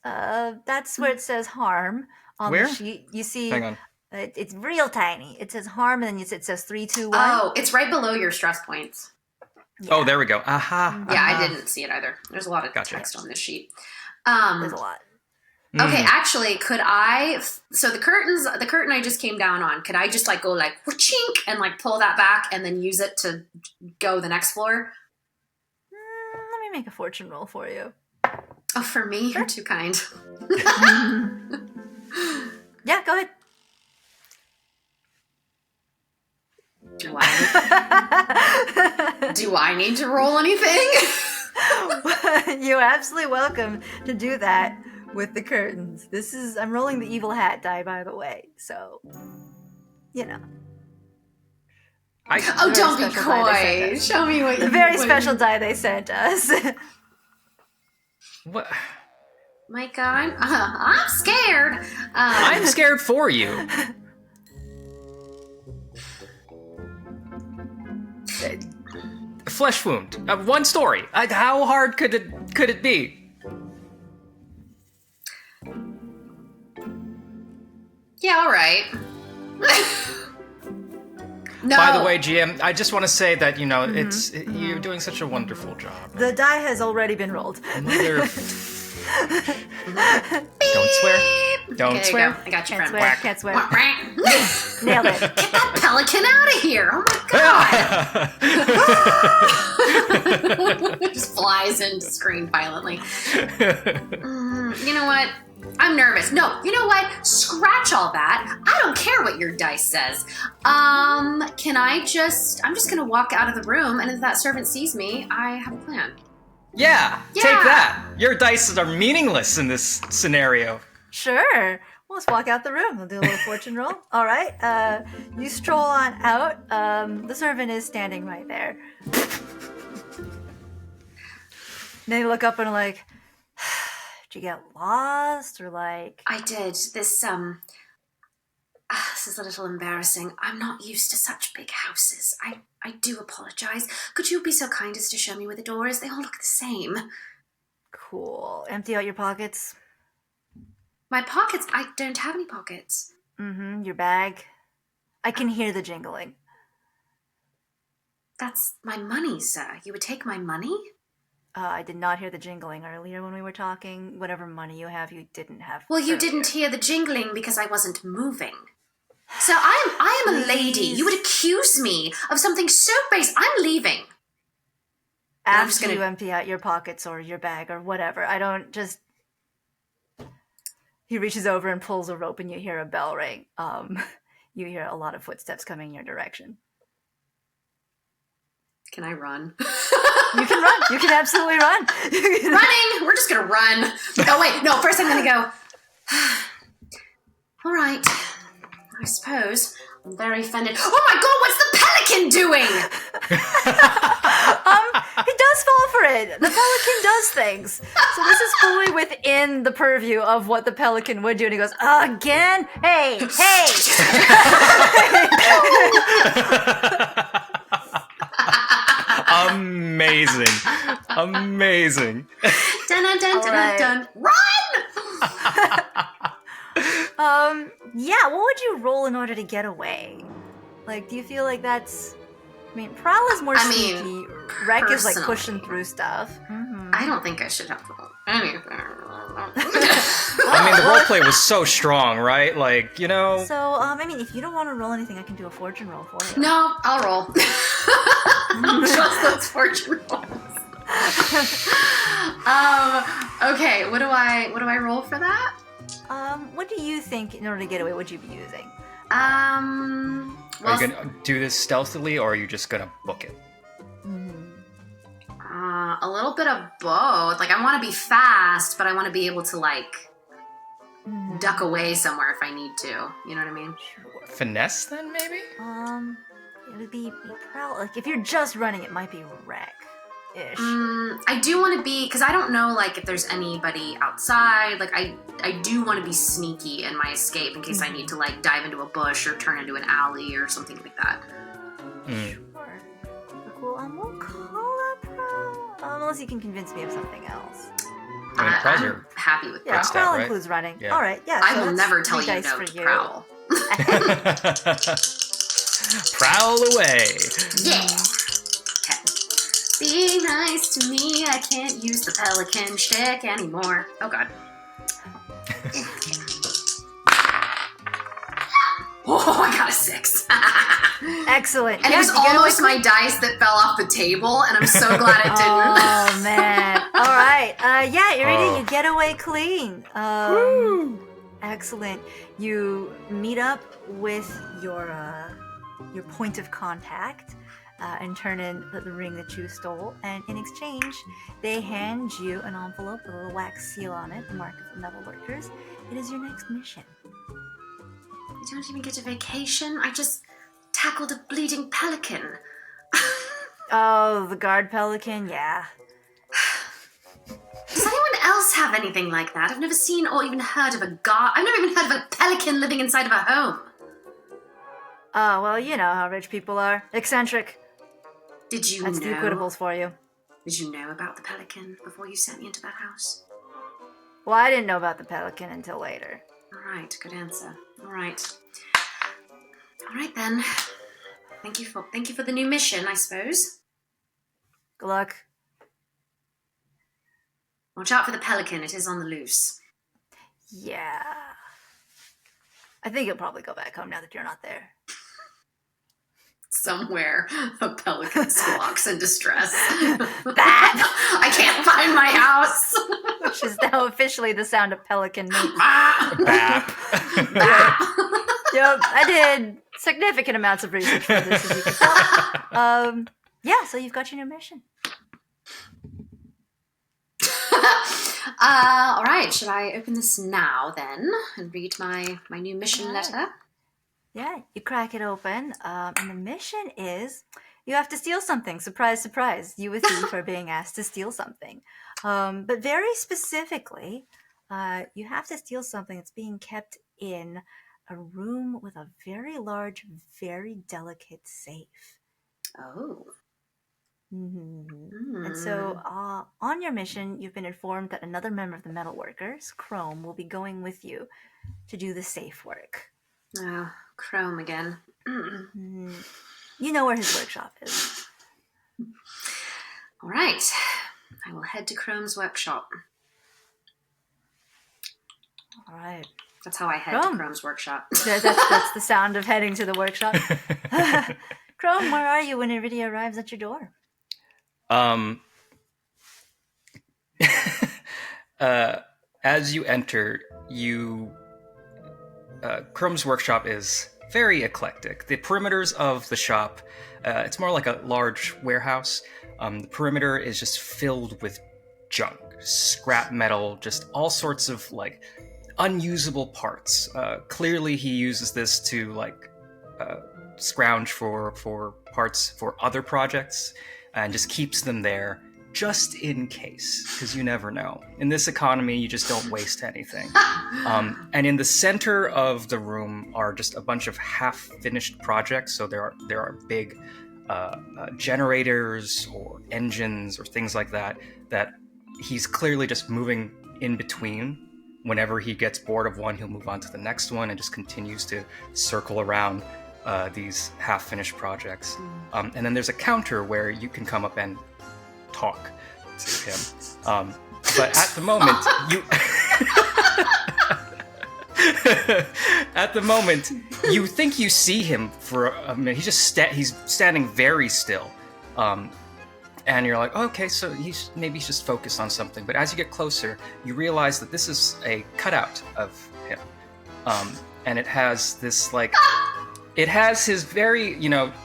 That's where it says harm on Where? the sheet. You see, Hang on. it's real tiny. It says harm, and then it says 3, 2, 1. oh, it's right below your stress points. Oh, there we go. Aha. Yeah, aha. I didn't see it either. There's a lot of Gotcha. text on this sheet. There's a lot. Okay, actually, could I? So the curtain I just came down on. Could I just like go like chink and like pull that back and then use it to go the next floor? Let me make a fortune roll for you. Oh, for me, you're too kind. Yeah, go ahead. Do I need to roll anything? You're absolutely welcome to do that with the curtains. I'm rolling the evil hat die, by the way, so, you know. Oh, don't be special die they sent coy. us. Show me what The you very what special you- die they sent us. What? Micah, I'm scared. I'm scared for you. Flesh wound. One story. How hard could it be? Yeah, all right. No. By the way, GM, I just want to say that you're doing such a wonderful job. The die has already been rolled. Mother. Don't swear. Don't Okay, there swear. you go. I got you, Can't friend. swear, can't swear. Whack, whack. Nailed it. Get that pelican out of here! Oh my god! Just flies into screen violently. You know what? I'm nervous. No, you know what? Scratch all that. I don't care what your dice says. I'm just gonna walk out of the room, and if that servant sees me, I have a plan. Yeah, Yeah. take that. Your dice are meaningless in this scenario. Sure. Well, let's walk out the room. We'll do a little fortune roll. All right. You stroll on out. The servant is standing right there. They look up and are like, did you get lost? Or like... I did. This, This is a little embarrassing. I'm not used to such big houses. I do apologize. Could you be so kind as to show me where the door is? They all look the same. Cool. Empty out your pockets. My pockets? I don't have any pockets. Mm-hmm. Your bag. I can hear the jingling. That's my money, sir. You would take my money? I did not hear the jingling earlier when we were talking. Whatever money you have, you didn't have. Well, you earlier. didn't hear the jingling because I wasn't moving. So I am a lady. You would accuse me of something so base. I'm leaving. After you empty out your pockets or your bag or whatever. I don't just... He reaches over and pulls a rope and you hear a bell ring. You hear a lot of footsteps coming in your direction. Can I run? You can run. You can absolutely run. Running! We're just gonna run. Oh, wait. No, first I'm gonna go. All right. I suppose. I'm very offended. Oh my god, what's the pelican doing? He does fall for it. The pelican does things. So this is fully within the purview of what the pelican would do. And he goes, again? Hey! Amazing. Amazing. Dun dun dun dun Right. dun. Run! Yeah, what would you roll in order to get away? Like, do you feel like that's... I mean, Prowl is more sneaky. Wreck is like pushing through stuff. Mm-hmm. I don't think I should have rolled anything. I mean, the roleplay was so strong, right? Like, you know. So, I mean, if you don't want to roll anything, I can do a fortune roll for you. No, I'll roll. I'll trust those fortune rolls. Okay, what do I roll for that? What do you think in order to get away would you be using? Are you gonna do this stealthily, or are you just gonna book it? A little bit of both. Like, I want to be fast, but I want to be able to, like, duck away somewhere if I need to. You know what I mean? Sure. Finesse, then, maybe? It would be Prowl. Like, if you're just running, it might be Wreck-ish. I do want to be, because I don't know, like, if there's anybody outside. Like, I do want to be sneaky in my escape in case I need to, like, dive into a bush or turn into an alley or something like that. Sure. Cool. We'll call up Prowl. Unless you can convince me of something else. I mean, Prowls I'm are... happy with Yeah, Prowl. Prowl right? includes running. Yeah. All right, yeah. I so will that's never tell 3 you dice no for to you. Prowl. Prowl away! Yeah! Okay. Be nice to me, I can't use the pelican shtick anymore. Oh god. Oh, I got a 6. Excellent. And Yeah, it was you get away almost my quick. dice that fell off the table, and I'm so glad it didn't. Oh man! All right, yeah, Iridia, Oh. you get away clean. Excellent. You meet up with your point of contact and turn in the ring that you stole, and in exchange, they hand you an envelope with a little wax seal on it, the mark of the Metalworkers. It is your next mission. I don't even get a vacation. I just tackled a bleeding pelican. Oh, the guard pelican, yeah. Does anyone else have anything like that? I've never seen or even heard of a guard. I've never even heard of a pelican living inside of a home. Oh, well, you know how rich people are. Eccentric. Did you That's the know? equitables for you. Did you know about the pelican before you sent me into that house? Well, I didn't know about the pelican until later. All right, good answer. All right then. Thank you for the new mission, I suppose. Good luck. Watch out for the pelican. It is on the loose. Yeah. I think you'll probably go back home now that you're not there. Somewhere, a pelican squawks in distress. Bad! I can't find my house. Which is now officially the sound of pelican mating. Bap. Yep, I did significant amounts of research for this, as you can tell. Yeah, so you've got your new mission. All right, should I open this now then and read my new mission letter? Yeah, you crack it open, and the mission is you have to steal something. Surprise, surprise. You a thief are being asked to steal something. But very specifically, you have to steal something that's being kept in a room with a very large, very delicate safe. Oh. And so, on your mission, you've been informed that another member of the Metalworkers, Chrome, will be going with you to do the safe work. Oh, Chrome again. You know where his workshop is. All right. I will head to Chrome's workshop. All right. That's how I head to Chrome's workshop. That's the sound of heading to the workshop. Chrome, where are you when Iridia arrives at your door? As you enter, Chrome's workshop is very eclectic. The perimeters of the shop, it's more like a large warehouse. The perimeter is just filled with junk, scrap metal, just all sorts of like unusable parts. Clearly, he uses this to scrounge for parts for other projects, and just keeps them there just in case, because you never know. In this economy, you just don't waste anything. And in the center of the room are just a bunch of half-finished projects. So there are big generators or engines or things like that he's clearly just moving in between. Whenever he gets bored of one, he'll move on to the next one and just continues to circle around these half-finished projects. And then there's a counter where you can come up and talk to him. But at the moment, you think you see him for a minute. He's standing very still. And you're like, oh, okay, so he's just focused on something. But as you get closer, you realize that this is a cutout of him. And it has this, it has his very,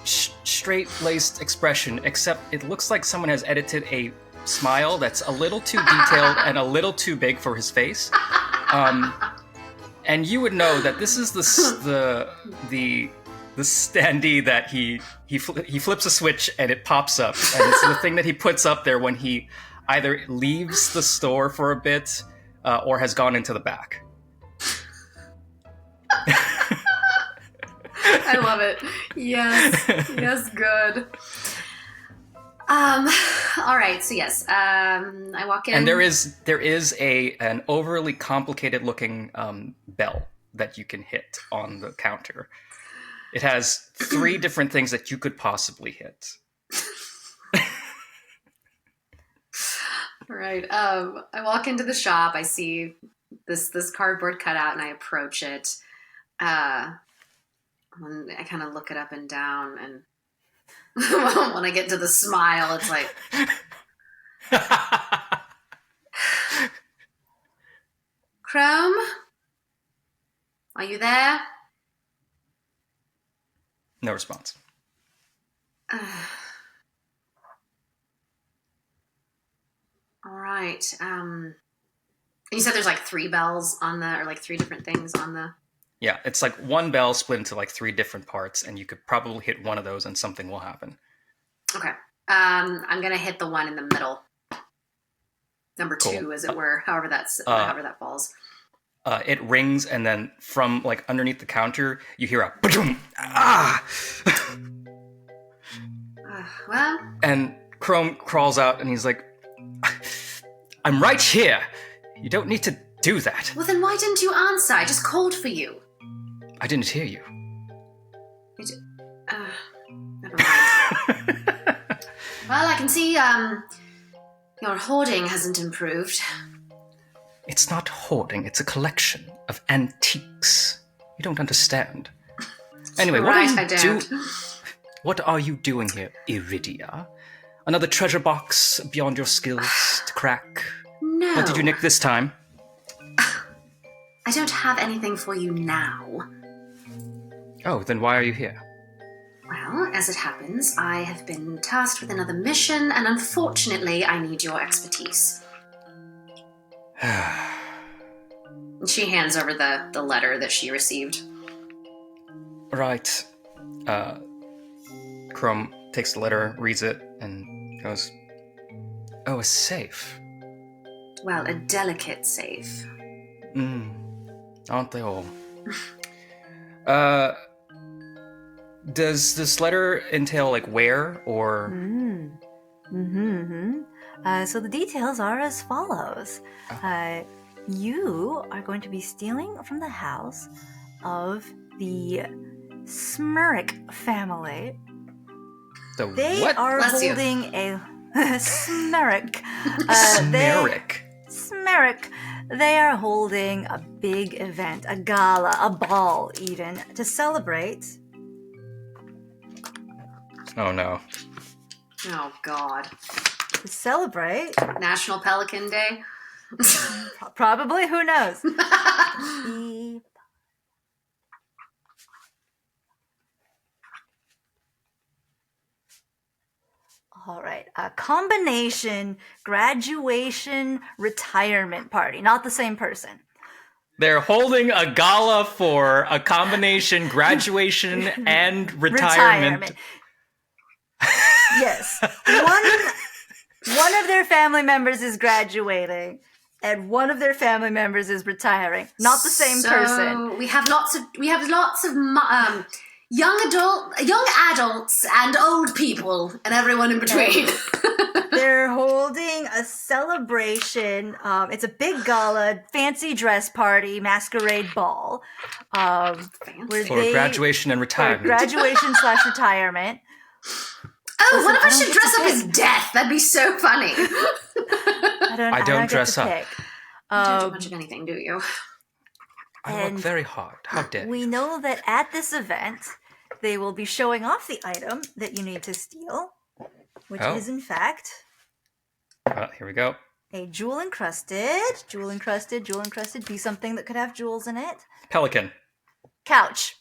straight-laced expression, except it looks like someone has edited a smile that's a little too detailed and a little too big for his face. And you would know that this is the standee that he flips a switch and it pops up, and it's the thing that he puts up there when he either leaves the store for a bit or has gone into the back. I love it. Yes, good. All right, so yes, I walk in, and there is an overly complicated looking bell that you can hit on the counter. It has 3 different things that you could possibly hit. Right. I walk into the shop. I see this cardboard cutout, and I approach it. And I kind of look it up and down, and when I get to the smile, it's like, Chrome, are you there? No response. All right. You said there's 3 bells on the, or 3 different things on the... Yeah, it's like one bell split into 3 different parts, and you could probably hit one of those and something will happen. Okay. I'm going to hit the one in the middle. Number 2, as it were, however that falls. It rings, and then from underneath the counter, you hear a ba-doom! Ah! Well... And Chrome crawls out, and he's like, I'm right here! You don't need to do that. Well, then why didn't you answer? I just called for you. I didn't hear you. Never mind. Well, I can see your hoarding hasn't improved. It's not hoarding, it's a collection of antiques. You don't understand. Anyway, what are you doing here, Iridia? Another treasure box beyond your skills to crack? No. What did you nick this time? I don't have anything for you now. Oh, then why are you here? Well, as it happens, I have been tasked with another mission, and unfortunately, I need your expertise. She hands over the letter that she received. Right. Chrome takes the letter, reads it, and goes, oh, a safe. Well, a delicate safe. Aren't they all? Does this letter entail like where or? So the details are as follows. You are going to be stealing from the house of the Smurrick family. They are holding a Smurrick. Smurrick. They are holding a big event, a gala, a ball even, to celebrate. Oh no. Oh God. To celebrate National Pelican Day? Probably, who knows? All right, a combination graduation retirement party, not the same person. They're holding a gala for a combination graduation and retirement. Yes. One of their family members is graduating, and one of their family members is retiring. Not the same person. We have lots of young adults and old people and everyone in between. They're holding a celebration. It's a big gala, fancy dress party, masquerade ball. For graduation and retirement. Graduation/retirement. Oh, what if I should dress up as Death? That'd be so funny. I don't dress up. You don't do much of anything, do you? I work very hard. How dare you? We know that at this event, they will be showing off the item that you need to steal, which is in fact... here we go. A jewel-encrusted. Jewel-encrusted. Be something that could have jewels in it. Pelican. Couch.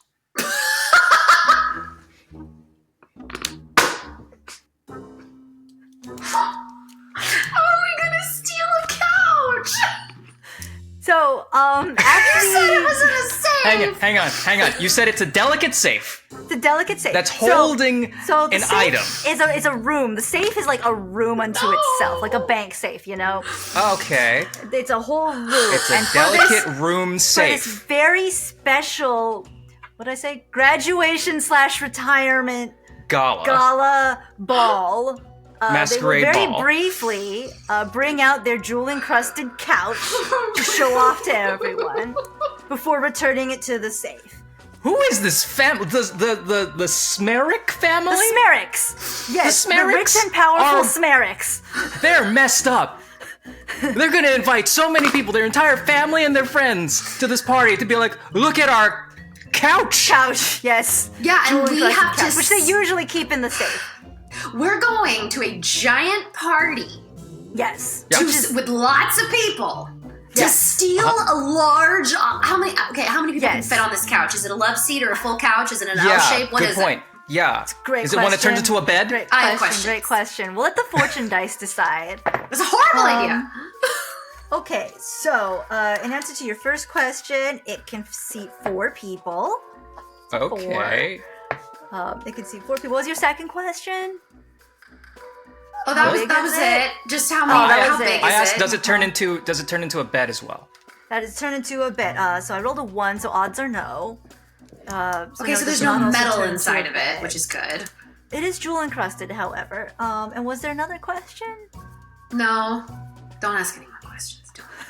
How are we gonna steal a couch? So, actually... You said it was in a safe! Hang on. You said it's a delicate safe. It's a delicate safe. That's holding an item. It's a room. The safe is like a room unto itself, like a bank safe, you know? Okay. It's a whole room. It's a delicate room safe. For this very special, what did I say? Graduation/retirement gala ball. Masquerade they will very ball. briefly bring out their jewel-encrusted couch to show off to everyone before returning it to the safe. Who is this family? The Smurrick family? The Smurricks. Yes, the rich and powerful Smurricks. They're messed up. They're gonna invite so many people, their entire family and their friends, to this party to be like, look at our couch. Couch, yes. Yeah, and we have couch, which they usually keep in the safe. We're going to a giant party. Yes. With lots of people. To steal a large... How many people can fit on this couch? Is it a love seat or a full couch? Is it an L shape? What is it? Good point. Yeah. It's a great Is it one that turns into a bed? Great I have question. Great question. We'll let the fortune dice decide. It's a horrible idea. Okay, so in answer to your first question, it can seat 4 people. Okay. It can seat 4 people. What was your second question? Oh, that was it. Just how big is it? I asked, does it turn into a bed as well? That is turned into a bed. So I rolled a 1, so odds are no. So there's no metal inside of it, which is good. It is jewel encrusted, however. And was there another question? No. Don't ask any more questions.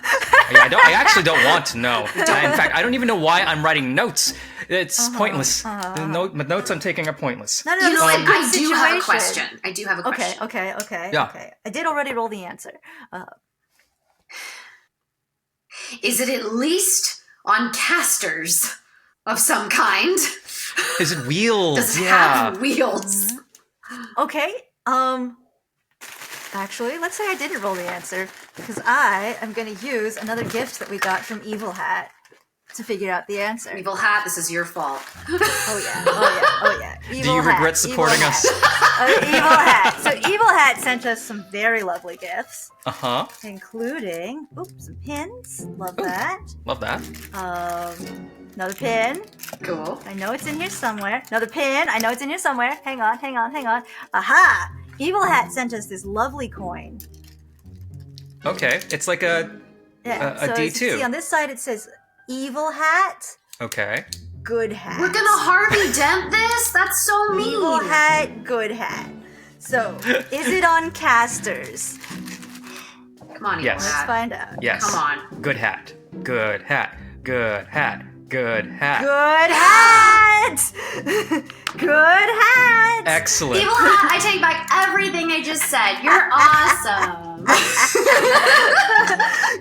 I actually don't want to know. In fact, I don't even know why I'm writing notes. It's pointless. The notes I'm taking are pointless. No, I do have a question. Okay. Yeah. Okay. I did already roll the answer. Is it at least on casters of some kind? Is it wheels? Does it have wheels? Okay. Actually, let's say I didn't roll the answer, because I am going to use another gift that we got from Evil Hat to figure out the answer. Evil Hat, this is your fault. Oh yeah. Evil Do you Hat, regret supporting us? Evil Hat. So Evil Hat sent us some very lovely gifts. Uh-huh. Including, some pins. Love that. Love that. Another pin. Cool. I know it's in here somewhere. Another pin. I know it's in here somewhere. Hang on. Aha! Evil Hat sent us this lovely coin. Okay, it's like a so D2. See, on this side it says Evil Hat. Okay. good hat. We're gonna Harvey Dent this? That's so mean. Evil hat, good hat. So, is it on casters? Come on, Evil Yes. Let's Hat. find out. Yes. Come on. Good hat. Good hat. Good hat. Good hat. Good hat! Good hat! Excellent. Evil Hat, I take back everything I just said. You're awesome.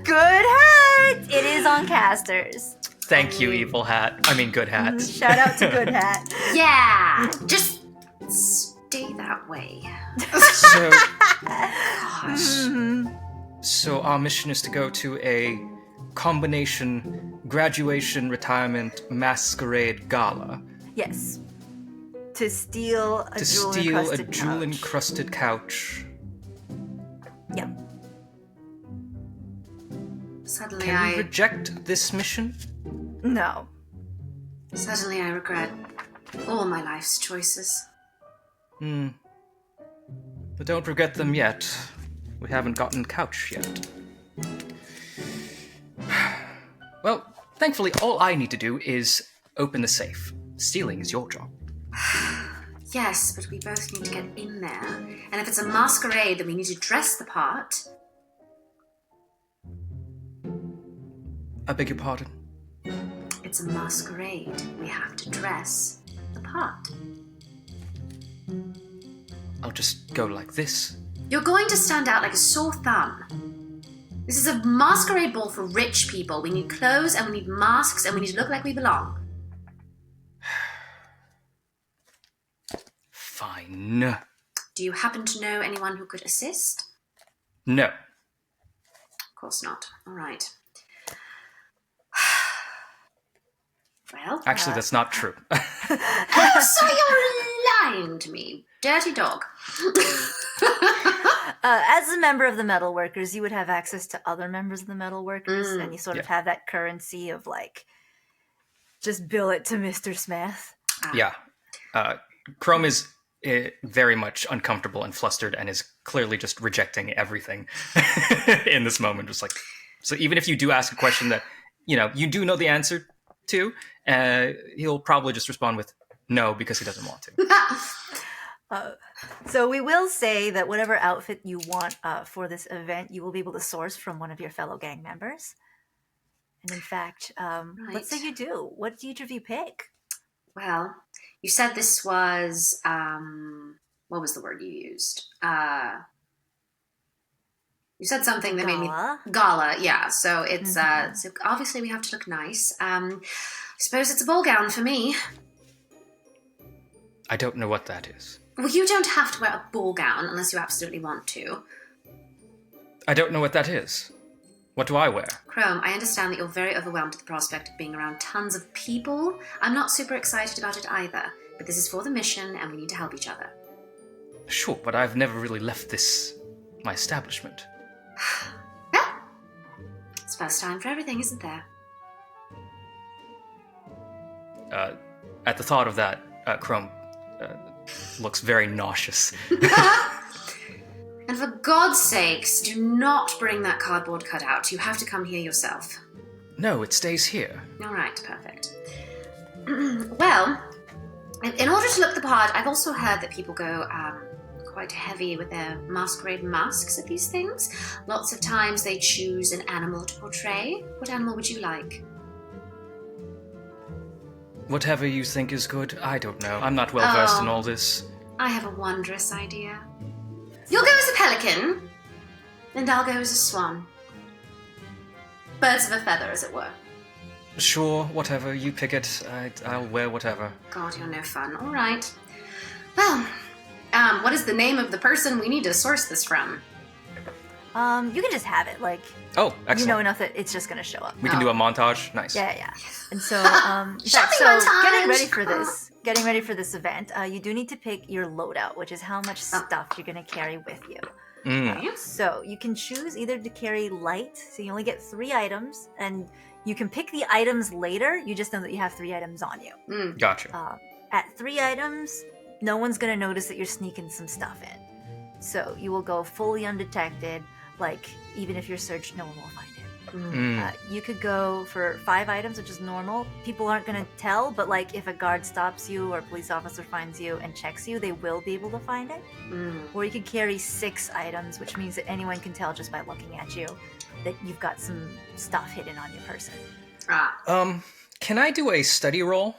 Good hat! It is on casters. Thank you, Evil Hat. I mean, Good Hat. Shout out to Good Hat. Yeah. Just stay that way. So, Gosh. so our mission is to go to a combination graduation, retirement, masquerade gala Yes. To steal a to steal a jewel-encrusted couch. jewel-encrusted couch. Yeah. Suddenly Can we reject this mission? No. I regret all my life's choices. But don't regret them yet. We haven't gotten couch yet. Well, thankfully, all I need to do is open the safe. Stealing is your job. Yes, but we both need to get in there. And if it's a masquerade, then we need to dress the part. I beg your pardon? It's a masquerade. We have to dress the part. I'll just go like this. You're going to stand out like a sore thumb. This is a masquerade ball for rich people. We need clothes and we need masks and we need to look like we belong. Fine. Do you happen to know anyone who could assist? No. Of course not. All right. Well, Actually, that's not true. oh, so you're lying to me, dirty dog. As a member of the Metalworkers, you would have access to other members of the Metalworkers, and you sort of Yeah. have that currency of like, just bill it to Mr. Smith. Yeah. Chrome is very much uncomfortable and flustered and is clearly just rejecting everything in this moment. Just like, so even if you do ask a question that, you do know the answer to, he'll probably just respond with no because he doesn't want to. So we will say that whatever outfit you want for this event, you will be able to source from one of your fellow gang members. And in fact, let's say you do. What do each of you pick? Well, you said this was, what was the word you used? You said something that made me... Gala, yeah. So it's, so obviously we have to look nice. I suppose it's a ball gown for me. I don't know what that is. Well, you don't have to wear a ball gown unless you absolutely want to. I don't know what that is. What do I wear? Chrome, I understand that you're very overwhelmed at the prospect of being around tons of people. I'm not super excited about it either, but this is for the mission and we need to help each other. Sure, but I've never really left my establishment. Yeah. It's first time for everything, isn't there? At the thought of that, Chrome looks very nauseous. And for God's sakes, do not bring that cardboard cutout. You have to come here yourself. No, it stays here. All right, perfect. Well, in order to look the part, I've also heard that people go quite heavy with their masquerade masks at these things. Lots of times they choose an animal to portray. What animal would you like? Whatever you think is good, I don't know. I'm not well versed in all this. I have a wondrous idea. You'll go as a pelican, and I'll go as a swan. Birds of a feather, as it were. Sure, whatever. You pick it. I'll wear whatever. God, you're no fun. All right. Well, what is the name of the person we need to source this from? You can just have it, like, Oh, excellent. you know enough that it's just going to show up. We can do a montage. Nice. Yeah. And so, in fact, Shopping so montage! getting ready for this event, you do need to pick your loadout, which is how much stuff you're going to carry with you. So you can choose either to carry light, so you only get 3 items, and you can pick the items later. You just know that you have 3 items on you. Gotcha. At 3 items, no one's going to notice that you're sneaking some stuff in. So you will go fully undetected, like, even if you're searched, no one will find it. You could go for 5 items, which is normal. People aren't going to tell, but like if a guard stops you or a police officer finds you and checks you, they will be able to find it. Or you could carry 6 items, which means that anyone can tell just by looking at you that you've got some stuff hidden on your person. Can I do a study roll?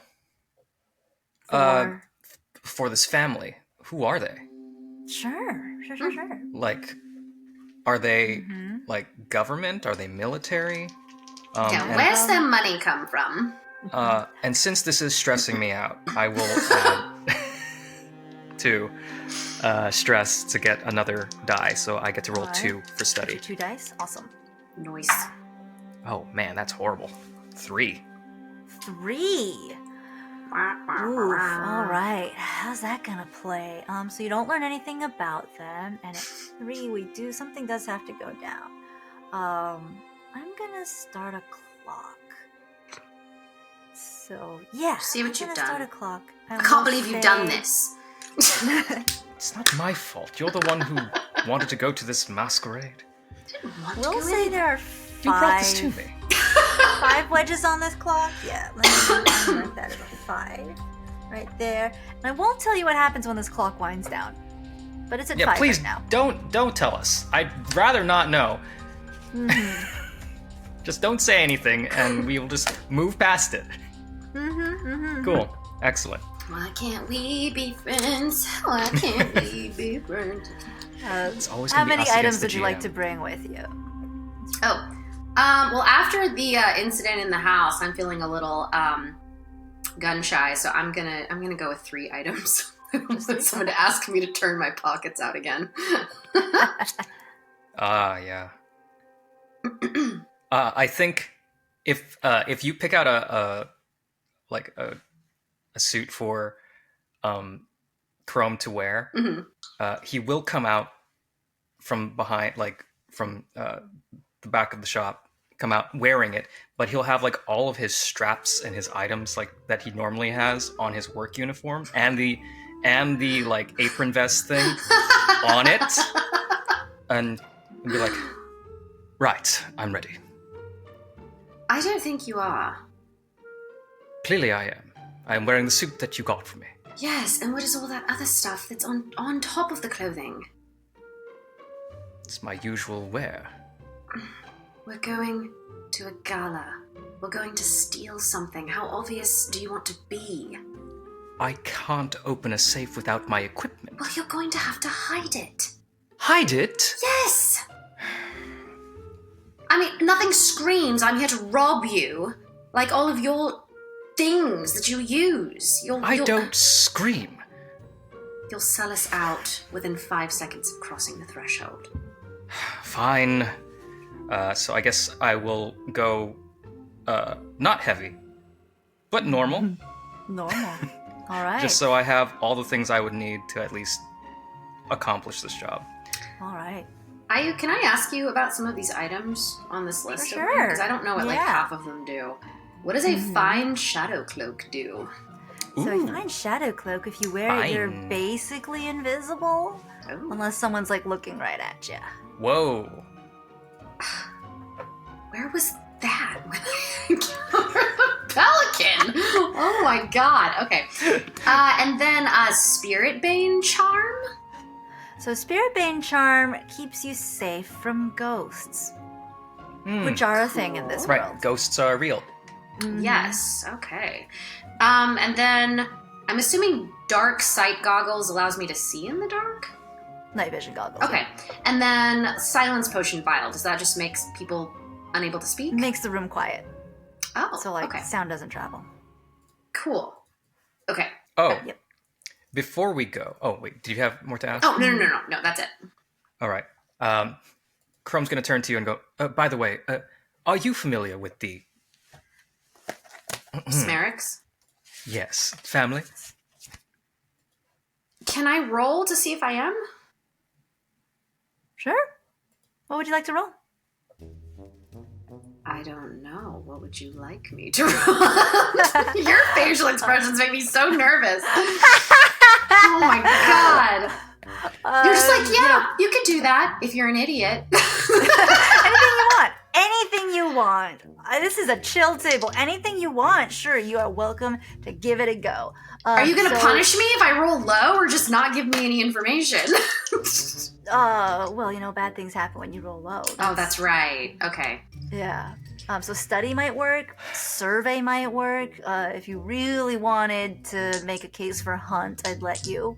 For this family. Who are they? Sure. Like, are they like government? Are they military? Where's their money come from? And since this is stressing me out, I will add to stress to get another die, so I get to roll 2 for study. 2 dice? Awesome. Nice. Oh man, that's horrible. 3. 3. Oof, all right. How's that gonna play? So you don't learn anything about them, and at 3 something does have to go down. I'm gonna start a clock. So yeah, see what you've done. Start a clock. I can't believe you've done this. It's not my fault. You're the one who wanted to go to this masquerade. We'll say there are 5. You brought this to me. 5 wedges on this clock? Yeah, let me mark that as a 5. Right there. And I won't tell you what happens when this clock winds down. But it's at 5 please right now. don't tell us. I'd rather not know. Just don't say anything and we will just move past it. Cool. Excellent. Why can't we be friends? Why can't we be friends? It's always how gonna be many us items against the would you like GM. to bring with you? Well, after the incident in the house, I'm feeling a little gun shy, so I'm gonna go with 3 items. I don't want someone to ask me to turn my pockets out again. Yeah. I think if you pick out a suit for Chrome to wear, he will come out from behind, like from the back of the shop, come out wearing it, but he'll have like all of his straps and his items like that he normally has on his work uniform and the like apron vest thing on it, and be like, right, I'm ready. I don't think you are. Clearly I am. I am wearing the suit that you got for me. Yes, and what is all that other stuff that's on top of the clothing? It's my usual wear. We're going to a gala. We're going to steal something. How obvious do you want to be? I can't open a safe without my equipment. Well, you're going to have to hide it. Hide it? Yes! I mean, nothing screams, I'm here to rob you. Like all of your things that you use. I don't scream. You'll sell us out within 5 seconds of crossing the threshold. Fine. So I guess I will go, not heavy, but normal. Normal. All right. Just so I have all the things I would need to at least accomplish this job. All right. Can I ask you about some of these items on this list? Sure. Because I don't know what like half of them do. What does a fine shadow cloak do? So a fine shadow cloak, if you wear it, you're basically invisible. Oh. Unless someone's like looking right at you. Whoa. Where was that when I encountered a pelican? Oh my god. Okay. And then Spirit Bane Charm? So Spirit Bane Charm keeps you safe from ghosts. Which are a thing in this world. Right, ghosts are real. Yes, okay. And then I'm assuming dark sight goggles allows me to see in the dark? Night vision goggles. Okay. And then silence potion vial. Does that just make people unable to speak? Makes the room quiet. Oh, So like okay. sound doesn't travel. Cool. Okay. Oh, Yep. Before we go... Oh, wait, did you have more to ask? Oh, no, that's it. All right. Chrome's going to turn to you and go, by the way, are you familiar with the... Smerix? Yes, family? Can I roll to see if I am? Sure. What would you like to roll? I don't know. What would you like me to roll? Your facial expressions make me so nervous. Oh my god. You're just like, yeah, you could do that if you're an idiot. Anything you want. anything you want. This is a chill table. Anything you want, sure, you are welcome to give it a go. Are you going to punish me if I roll low or just not give me any information? Well, bad things happen when you roll low. That's right. Okay. Yeah. So study might work. Survey might work. If you really wanted to make a case for hunt, I'd let you.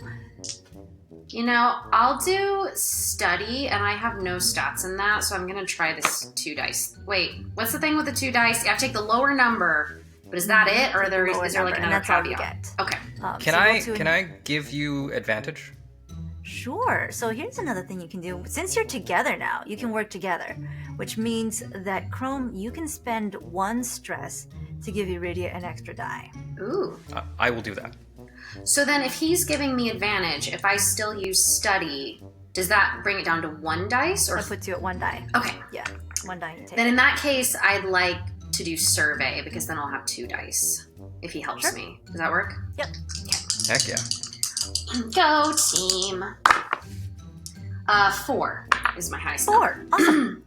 I'll do study, and I have no stats in that, so I'm going to try this 2 dice. Wait, what's the thing with the 2 dice? You have to take the lower number, but is that it, or is there like another caveat? Okay. Can I give you advantage? Sure. So here's another thing you can do. Since you're together now, you can work together, which means that Chrome, you can spend 1 stress to give Iridia an extra die. Ooh. I will do that. So then if he's giving me advantage, if I still use study, does that bring it down to 1 dice? Or That puts you at 1 die. Okay. Yeah, 1 die you take. Then in that case, I'd like to do survey, because then I'll have 2 dice if he helps me. Does that work? Yep. Heck yeah. Go team. 4 is my highest. 4. Awesome.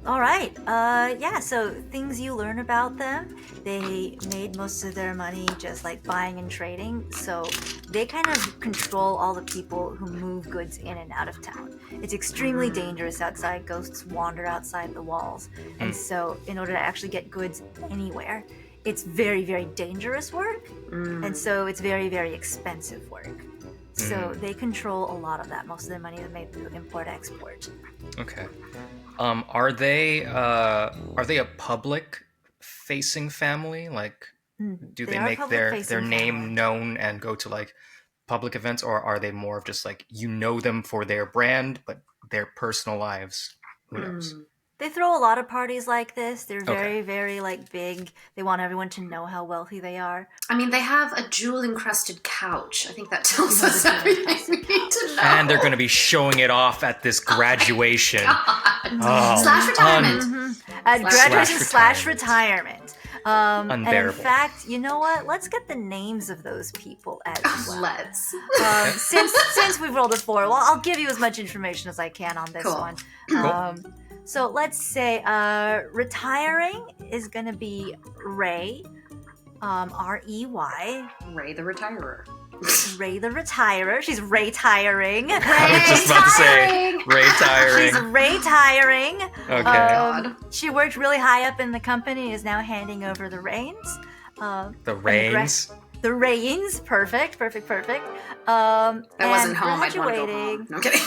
All right. Yeah, so things you learn about them, they made most of their money just like buying and trading. So they kind of control all the people who move goods in and out of town. It's extremely dangerous outside. Ghosts wander outside the walls. And so in order to actually get goods anywhere, it's very, very dangerous work. And so it's very, very expensive work. So they control a lot of that. Most of their money is made through import-export. Okay. Are they a public-facing family? Like, do they make their name known and go to like public events, or are they more of just like them for their brand, but their personal lives? Who knows? They throw a lot of parties like this. They're very, very like big. They want everyone to know how wealthy they are. I mean, they have a jewel-encrusted couch. I think that tells us everything we need to know. And they're going to be showing it off at this graduation. Slash retirement. Graduation / retirement. Unbearable. And in fact, you know what? Let's get the names of those people as well. Let's. Since we've rolled a 4, well, I'll give you as much information as I can on this one. Cool. So let's say retiring is going to be Ray, R-E-Y. Ray the Retirer. Ray the Retirer. She's Ray-tiring. I was just about to say Ray-tiring. She's Ray-tiring. Okay. She worked really high up in the company and is now handing over the reins. The reins? The reins. Perfect. That wasn't home. I'd want to go home. No, I'm kidding.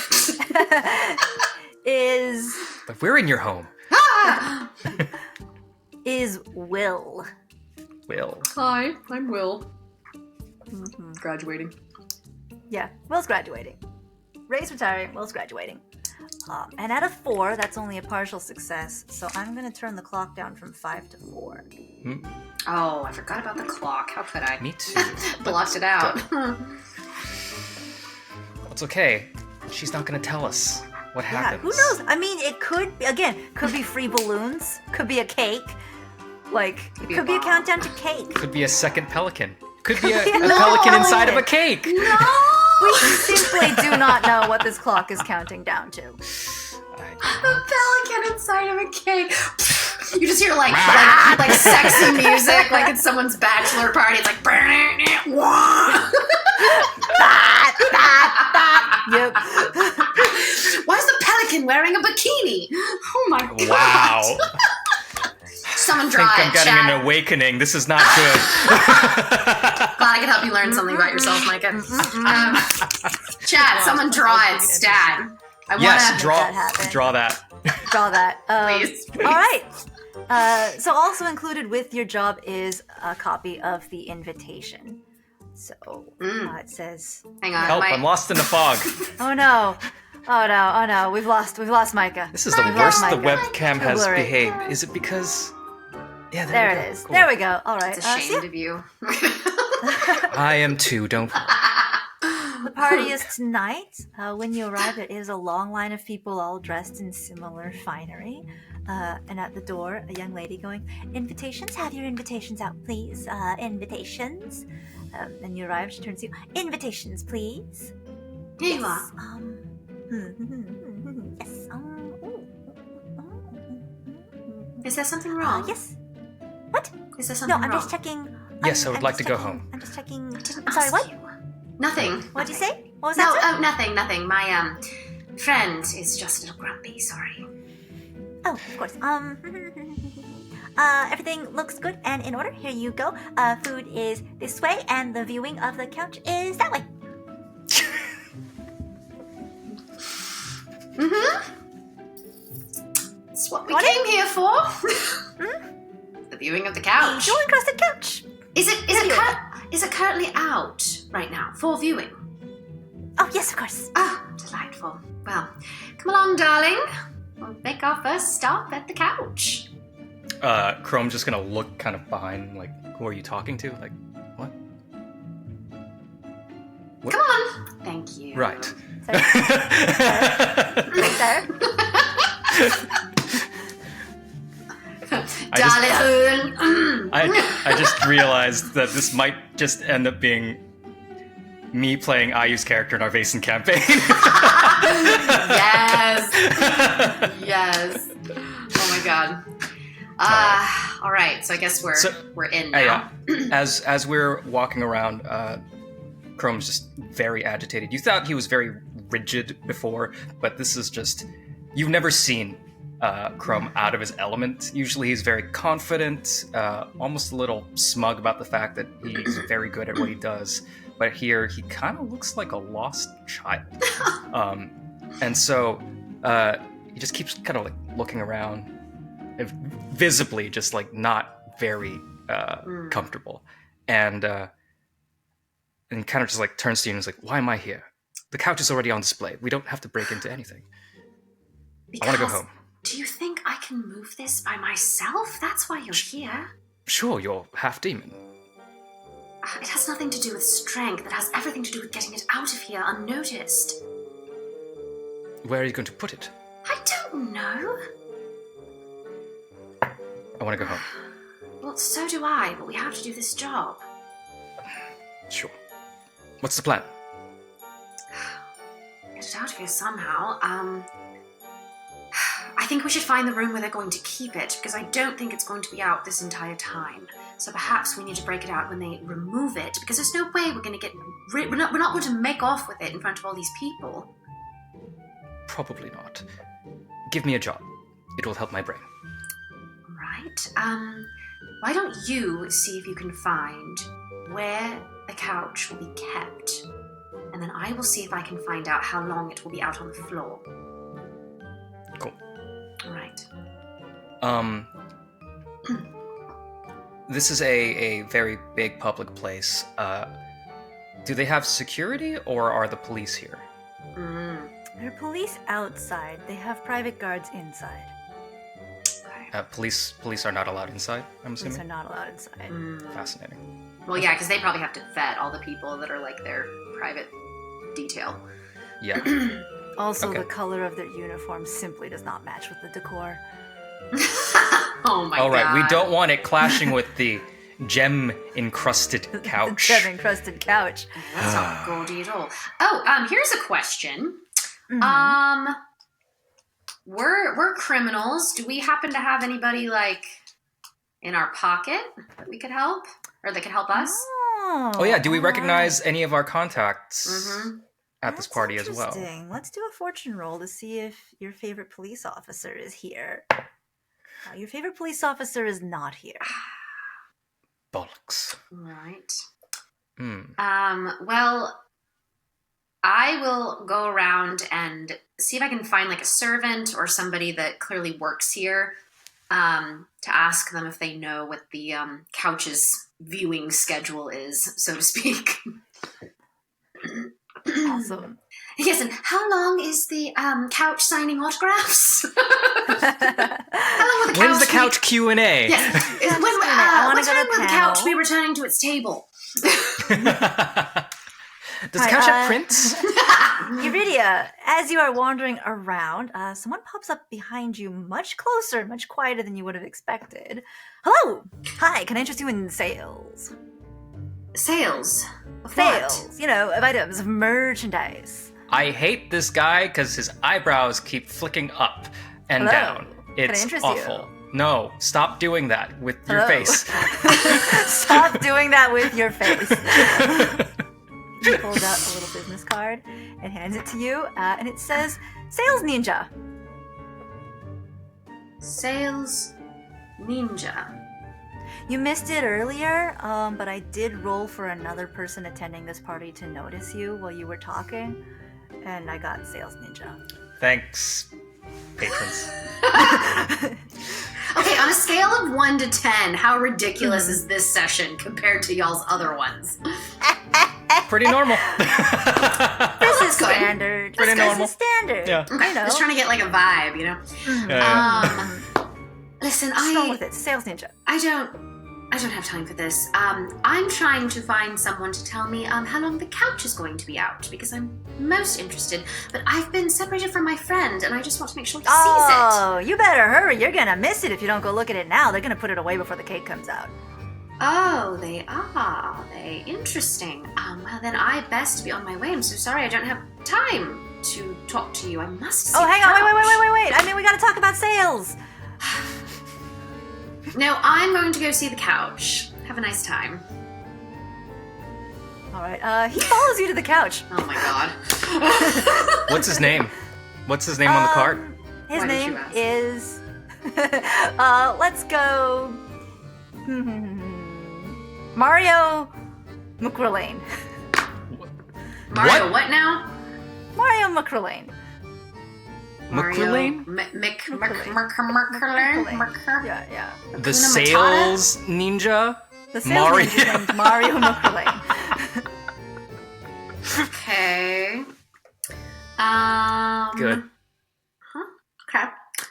But we're in your home. Is Will. Will. Hi, I'm Will. Graduating. Yeah, Will's graduating. Ray's retiring, Will's graduating. And at a 4, that's only a partial success, so I'm going to turn the clock down from 5 to 4. Oh, I forgot about the clock. How could I? Me too. Blocked it out. It's okay. She's not going to tell us what happens. Who knows? I mean, it could be free balloons, could be a cake. Like, it could be a countdown to cake. Could be a second pelican. Could be a pelican inside of a cake. No! We simply do not know what this clock is counting down to. A pelican inside of a cake. You just hear like sexy music, like it's someone's bachelor party. It's like Yep. Why is the pelican wearing a bikini? Oh my god. Wow. Someone draw I think I'm getting Chad. an awakening. This is not good. Glad I could help you learn something about yourself, Micah. Chad, someone draw it. Stat. Draw that. Draw that. Please. All right. So also included with your job is a copy of the invitation. So it says, Hang on. Help, I'm lost in the fog. Oh no. We've lost Micah. This is the worst the Micah. webcam has Blurry. behaved. Is it because... Yeah, There it is. Cool. There we go. All right. It's ashamed of you. I am too, don't... The party is tonight. When you arrive, there is a long line of people all dressed in similar finery. And at the door, a young lady going, invitations? Have your invitations out, please. Invitations. And you arrive, she turns to you, invitations, please. Here you are. Yes. Is there something wrong? Yes. What? Is there something No, I'm wrong? just checking. Yes, I would I'm like just to go checking- home. I'm just checking. Didn't I'm sorry, ask what? you. Nothing. What did you say? What was No, that? nothing. My friend is just a little grumpy. Sorry. Oh, of course. Everything looks good and in order. Here you go. Food is this way, and the viewing of the couch is that way. It's what we What? came here for. The viewing of the couch. The jewel-encrusted couch. Is it currently out right now for viewing? Oh, yes, of course. Ah, delightful. Well, come along, darling. We'll make our first stop at the couch. Chrome's just gonna look kind of behind, like, who are you talking to? Like, what? What? Come on. Thank you. Right. Sorry. Sir? Darling. I just realized that this might just end up being me playing Ayu's character in our Vaesen campaign. Yes. Yes. Oh my god. All right. So I guess we're in now. As we're walking around, Chrome's just very agitated. You thought he was very rigid before, but this is just... You've never seen Chrome out of his element. Usually he's very confident, almost a little smug about the fact that he's very good at what he does. But here, he kind of looks like a lost child. And so he just keeps kind of like looking around, visibly just like not very comfortable. And kind of just like turns to you and is like, why am I here? The couch is already on display. We don't have to break into anything. I want to go home. Do you think I can move this by myself? That's why you're here. Sure, you're half demon. It has nothing to do with strength. It has everything to do with getting it out of here unnoticed. Where are you going to put it? I don't know. I want to go home. Well, so do I, but we have to do this job. Sure. What's the plan? Get it out of here somehow. I think we should find the room where they're going to keep it, because I don't think it's going to be out this entire time. So perhaps we need to break it out when they remove it, because there's no way we're going to get we're not going to make off with it in front of all these people. Probably not. Give me a job. It will help my brain. Right. Why don't you see if you can find where the couch will be kept, and then I will see if I can find out how long it will be out on the floor. Cool. All right. This is a very big public place. Do they have security, or are the police here? There are police outside. They have private guards inside. Police are not allowed inside, I'm Police are assuming? not allowed inside. Fascinating. Well, yeah, because they probably have to vet all the people that are like their private detail. Yeah. Also, Okay. the color of their uniform simply does not match with the decor. Oh my god. All right, we don't want it clashing with the gem-encrusted couch. The gem-encrusted couch. That's not gaudy at all. Oh, here's a question. Mhm. We're criminals. Do we happen to have anybody like in our pocket that we could help, or that could help us? Oh yeah, do we recognize any of our contacts at this That's party as well? interesting. Let's do a fortune roll to see if your favorite police officer is here. Your favorite police officer is not here. Bollocks. Right. Hmm. Well, I will go around and see if I can find like a servant or somebody that clearly works here, to ask them if they know what the couch's viewing schedule is, so to speak. Awesome. Yes, and how long is the couch signing autographs? How long will the When's the be- couch Q&A? Yes. When, I wanna what go to time will the panel. couch be returning to its table? Does the couch have prints? Iridia, as you are wandering around, someone pops up behind you much closer, much quieter than you would have expected. Hello! Hi, can I interest you in sales? Sales? Of what? Sales, you know, of items, of merchandise. I hate this guy because his eyebrows keep flicking up and Hello. down. Can I It's interest awful. you? No, stop doing that with your Hello. face. Stop doing that with your face. He pulls out a little business card and hands it to you, and it says, Sales Ninja. Sales Ninja. You missed it earlier, but I did roll for another person attending this party to notice you while you were talking, and I got Sales Ninja. Thanks, patrons. Okay, on a scale of 1 to 10, how ridiculous is this session compared to y'all's other ones? Pretty normal. This is good. standard. Pretty This normal. is standard. Yeah. Okay, I know. just trying to get like a vibe, you know? Yeah. Listen, What's wrong with it? Sales Ninja. I don't have time for this. I'm trying to find someone to tell me how long the couch is going to be out because I'm most interested. But I've been separated from my friend, and I just want to make sure he sees it. Oh, you better hurry. You're gonna miss it if you don't go look at it now. They're gonna put it away before the cake comes out. Oh, they are. Interesting. Well, then I best be on my way. I'm so sorry I don't have time to talk to you. I must see Oh, the hang on. couch. Wait. I mean, we gotta talk about sales. No, I'm going to go see the couch. Have a nice time. All right. He follows you to the couch. Oh my god. What's his name? What's his name on the card? His Why did you name ask? is. Let's go. Mario McRelane. Mario, what now? Mario McRelane. McCrelane? Yeah. The Hakuna sales ninja? The sales Mario. ninja named Mario McRelane. Okay. Good. Okay.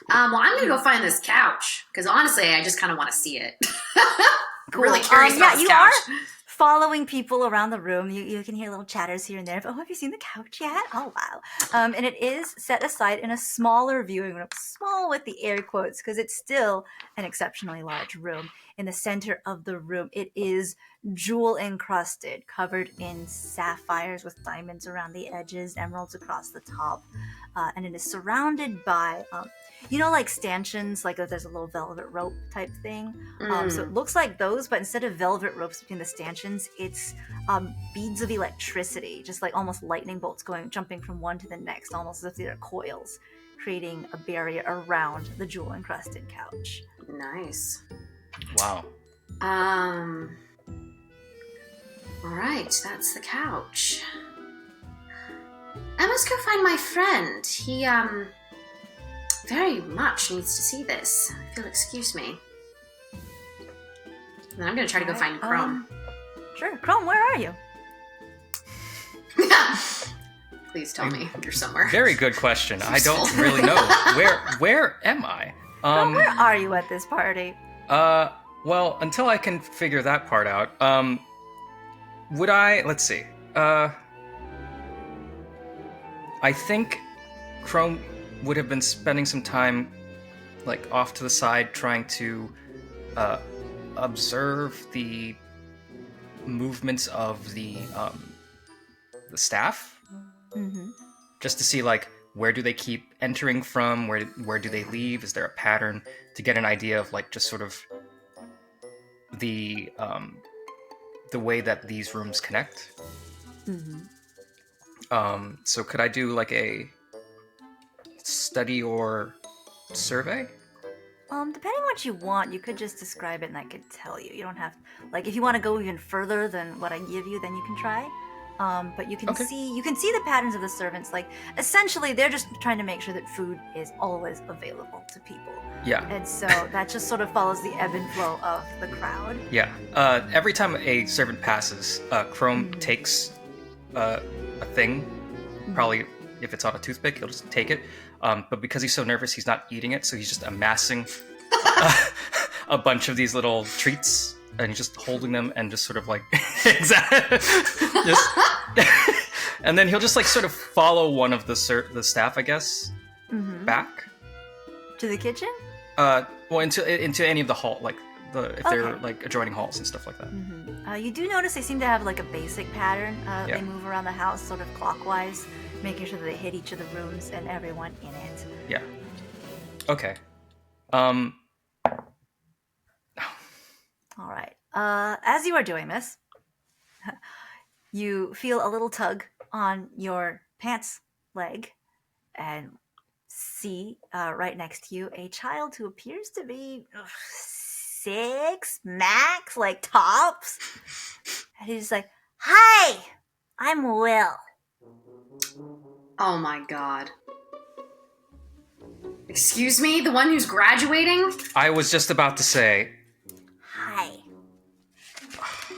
Well, I'm gonna go find this couch because honestly, I just kind of want to see it. Cool. Really curious about this you couch. are following people around the room. You can hear little chatters here and there. Oh, have you seen the couch yet? Oh, wow. And it is set aside in a smaller viewing room. Small with the air quotes because it's still an exceptionally large room. In the center of the room, it is jewel-encrusted, covered in sapphires with diamonds around the edges, emeralds across the top. And it is surrounded by... like stanchions, like there's a little velvet rope type thing. So it looks like those, but instead of velvet ropes between the stanchions, it's beads of electricity, just like almost lightning bolts jumping from one to the next, almost as if they're coils, creating a barrier around the jewel-encrusted couch. Nice. Wow. All right, that's the couch. I must go find my friend. He, very much needs to see this. If you'll excuse me. And then I'm gonna try to go find Chrome. Sure. Chrome, where are you? Please tell me you're somewhere. Very good question. I don't really know. Where am I? Chrome, where are you at this party? Well, until I can figure that part out, let's see. I think Chrome would have been spending some time, like, off to the side trying to observe the movements of the staff, just to see, like, where do they keep entering from, where do they leave, is there a pattern, to get an idea of, like, just sort of the way that these rooms connect. So could I do, like, a study or survey? Depending what you want, you could just describe it and I could tell you. You don't have, like, if you want to go even further than what I give you, then you can try. But you can see the patterns of the servants. Like, essentially, they're just trying to make sure that food is always available to people. Yeah. And so that just sort of follows the ebb and flow of the crowd. Yeah. Every time a servant passes, Chrome takes a thing. Probably, if it's on a toothpick, he'll just take it. But because he's so nervous, he's not eating it, so he's just amassing a bunch of these little treats, and he's just holding them and just sort of like exactly. And then he'll just, like, sort of follow one of the staff, I guess, back To the kitchen? Well, into any of the hall, like they're like adjoining halls and stuff like that. You do notice they seem to have, like, a basic pattern. Yeah. They move around the house sort of clockwise, making sure that they hit each of the rooms and everyone in it. Yeah. Okay. All right. As you are doing this, you feel a little tug on your pants leg and see right next to you a child who appears to be 6 max, like tops. And he's like, "Hi, I'm Will." Oh my god. Excuse me? The one who's graduating? I was just about to say, Hi.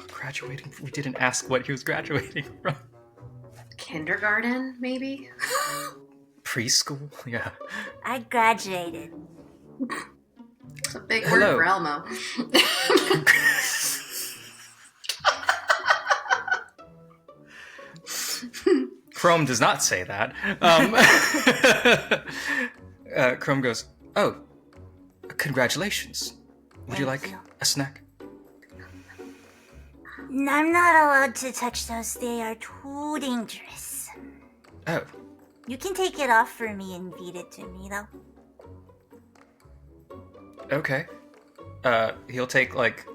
graduating? We didn't ask what he was graduating from. Kindergarten, maybe? Preschool? Yeah. I graduated. It's a big Hello. word for Elmo. Chrome does not say that. Chrome goes, "Oh, congratulations. Would you Thank like you. a snack?" I'm not allowed to touch those. They are too dangerous. Oh, You can take it off for me and feed it to me, though. okay. He'll take, like,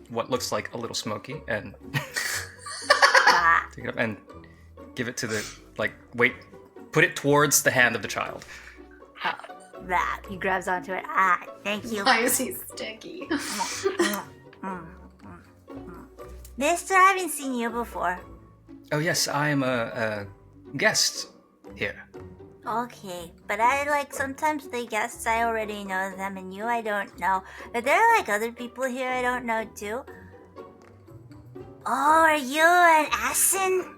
what looks like a little smoky and Ah, take it up and give it to the, like, put it towards the hand of the child. that. He grabs onto it. Ah, thank you. Why is he sticky? Mister, I haven't seen you before. Oh, yes, I'm a guest here. Okay, but sometimes the guests, I already know them, and you I don't know. But there are other people here I don't know too. Oh, are you an Asin?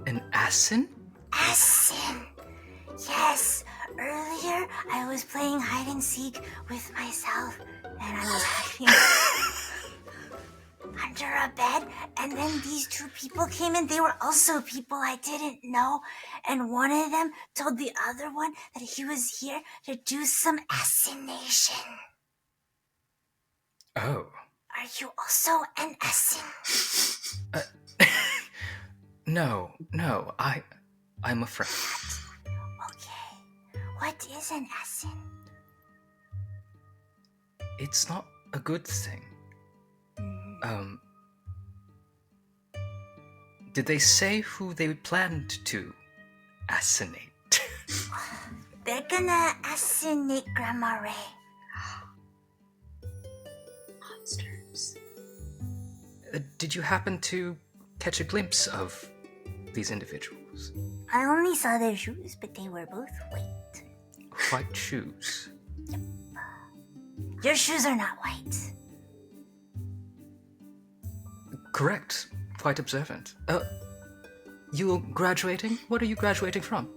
An Asin? Asin! Yes, earlier I was playing hide and seek with myself, and I was hiding under a bed, and then these 2 people came in. They were also people I didn't know, and one of them told the other one that he was here to do some assassination. Oh. Are you also an Asin? No, I'm a friend. Okay, what is an Asin? It's not a good thing. Did they say who they planned to assassinate? They're gonna assassinate Grandma Ray. Monsters. Did you happen to catch a glimpse of these individuals? I only saw their shoes, but they were both white. White shoes. Your shoes are not white. Correct. Quite observant. You graduating? What are you graduating from?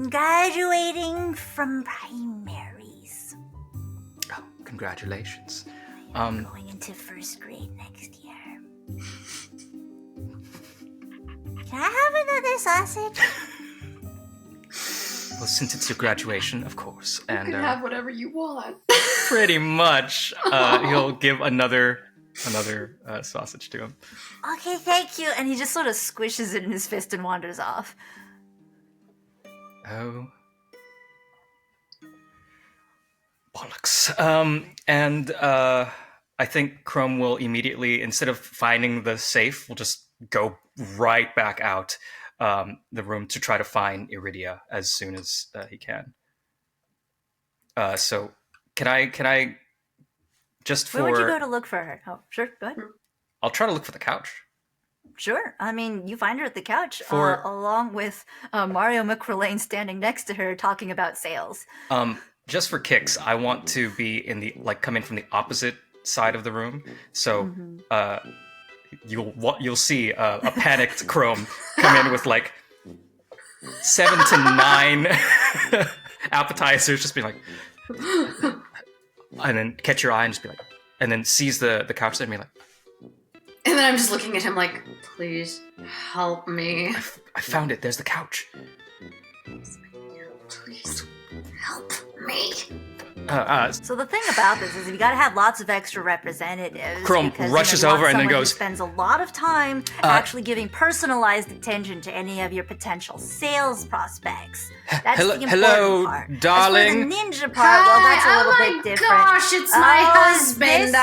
Graduating from primaries. Oh, congratulations. I'm going into 1st grade next year. Can I have another sausage? Well, since it's your graduation, of course. You And can have whatever you want. pretty much, he'll give another sausage to him. Okay, thank you. And he just sort of squishes it in his fist and wanders off. Oh. Bollocks. I think Chrome will immediately, instead of finding the safe, will just go right back out the room to try to find Iridia as soon as he can. So can I just Where would you for go to look for her? Oh, sure, go ahead. I'll try to look for the couch. Sure. I mean, you find her at the couch, For- along with Mario McRelane standing next to her talking about sales. Just for kicks, I want to be in the come in from the opposite side of the room. So you'll see a panicked Chrome come in with 7 to 9 appetizers, just be like, and then catch your eye and just be like, and then seize the couch and be like, And then I'm just looking at him like, please help me. I found it. There's the couch. Please help me. So the thing about this is you got to have lots of extra representatives. Chrome because, rushes you want over and then someone who goes, spends a lot of time actually giving personalized attention to any of your potential sales prospects. That's the important hello, part. darling. As for the ninja part, well, that's a little bit different. Oh my gosh, it's my husband.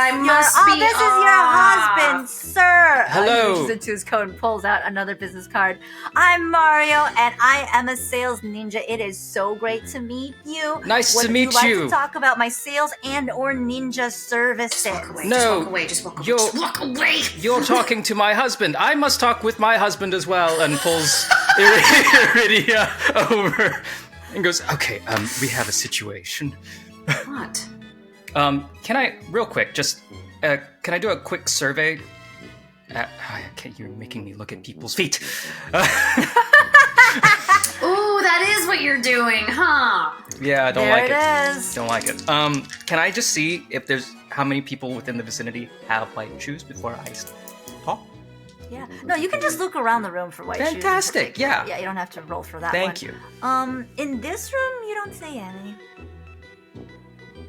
This is your husband, sir. Hello. He reaches into his coat and pulls out another business card. I'm Mario, and I am a sales ninja. It is so great to meet you. Nice to meet Would you like you. to talk about my sales and or ninja services? Just walk away. No, Just walk away. You're talking to my husband. I must talk with my husband as well. And pulls Iridia over and goes, okay, we have a situation. What? Can I, real quick, just, can I do a quick survey? You're making me look at people's feet. Ooh, that is what you're doing, huh? Yeah, I don't There like it it. is. Don't like it. Can I just see if there's how many people within the vicinity have white shoes before I talk? Yeah. No, you can just look around the room for white shoes. Fantastic, yeah. Yeah, you don't have to roll for that Thank one. you. In this room, you don't see any.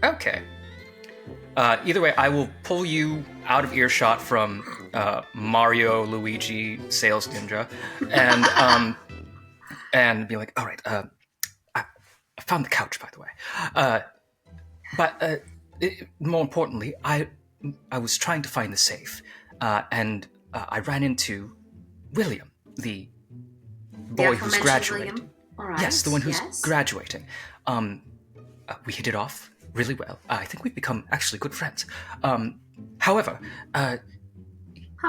Okay. Either way, I will pull you out of earshot from Mario, Luigi, Sales Ninja, and be like, all right, I found the couch, by the way. But more importantly, I was trying to find the safe, and I ran into William, the boy who's aforementioned graduating. William? All right. Yes, the one who's yes. graduating. We hit it off really well. I think we've become actually good friends. However,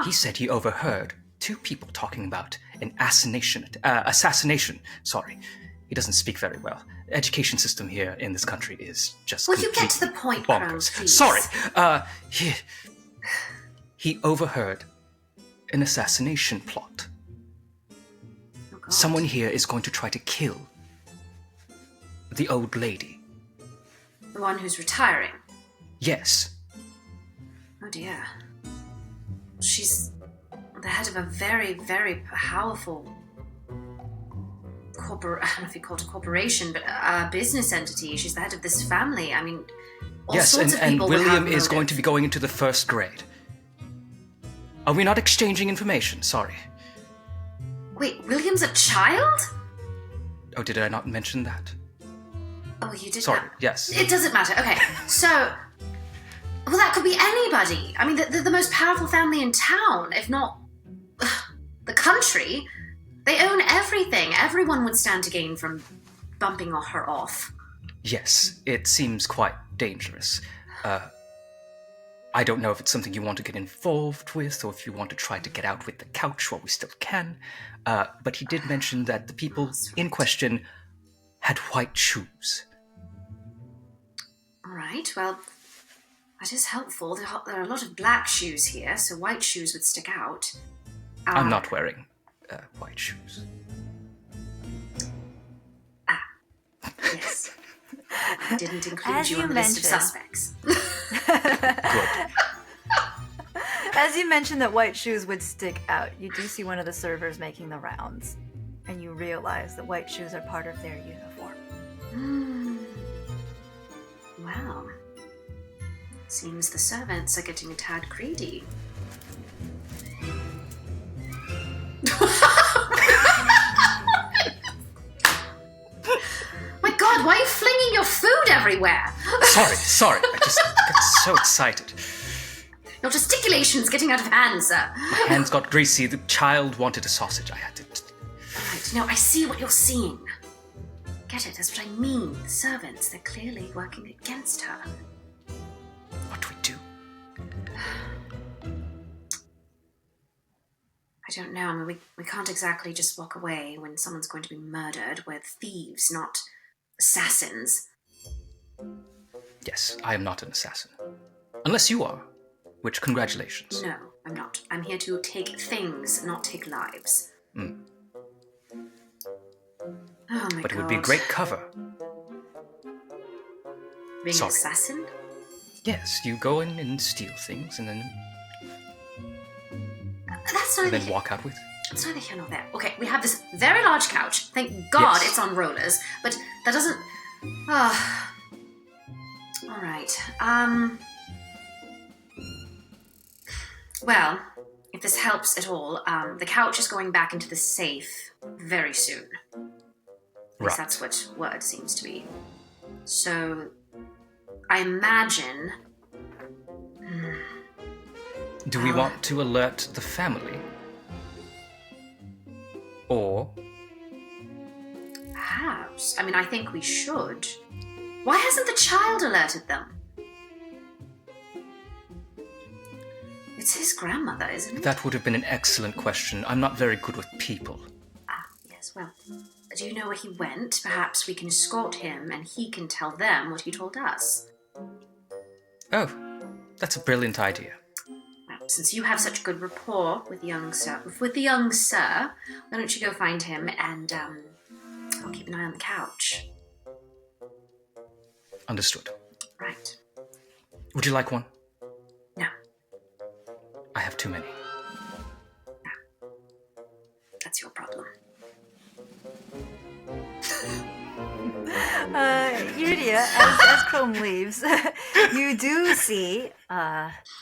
he said he overheard two people talking about an assassination. Sorry, he doesn't speak very well. The education system here in this country is just Will you get to the point, bonkers. Chrome, please? Sorry. He overheard an assassination plot. Oh, God. Someone here is going to try to kill the old lady. The one who's retiring. Yes. Oh dear. She's the head of a very, very powerful I don't know if you call it a corporation, but a business entity. She's the head of this family. I mean, all Yes, sorts of and people would William have is going to motive. be going into the first grade. Are we not exchanging information? Sorry. Wait, William's a child? Oh, did I not mention that? Oh, you did Sorry, not. yes. It doesn't matter. Okay, so... Well, that could be anybody. I mean, they're the most powerful family in town, if not the country. They own everything. Everyone would stand to gain from bumping her off. Yes, it seems quite dangerous. I don't know if it's something you want to get involved with, or if you want to try to get out with the couch while we still can. But he did mention that the people in question had white shoes. All right, well, that is helpful. There are a lot of black shoes here, so white shoes would stick out. I'm not wearing white shoes. Yes. I didn't include As you you on the list of mentioned. suspects. Good. As you mentioned that white shoes would stick out, you do see one of the servers making the rounds, and you realize that white shoes are part of their uniform. Wow. Seems the servants are getting a tad greedy. My God, why are you flinging your food everywhere? Sorry. I just got so excited. Your gesticulation's getting out of hand, sir. My hands got greasy. The child wanted a sausage. I had to... Right, no, I see what you're seeing. Get it, that's what I mean. The servants, they're clearly working against her. What do we do? I don't know. I mean, we can't exactly just walk away when someone's going to be murdered. We're thieves, not assassins. Yes, I am not an assassin. Unless you are. Which, congratulations. No, I'm not. I'm here to take things, not take lives. Oh my But God. it would be great cover. Being Sorry. an assassin? Yes, you go in and steal things and then That's neither, walk out with. it's neither here nor there. Okay, we have this very large couch. Thank God Yes. it's on rollers. But that doesn't... All right. Well, if this helps at all, the couch is going back into the safe very soon. At least that's what word seems to be. So, I imagine... Do we want to alert the family? Or... Perhaps. I mean, I think we should. Why hasn't the child alerted them? It's his grandmother, isn't it? That would have been an excellent question. I'm not very good with people. Ah, yes, well, do you know where he went? Perhaps we can escort him and he can tell them what he told us. Oh, that's a brilliant idea. Well, since you have such good rapport with the young sir, why don't you go find him and I'll keep an eye on the couch. Understood. Right. Would you like one? No. I have too many. That's your problem. Iridia, as Chrome leaves, you do see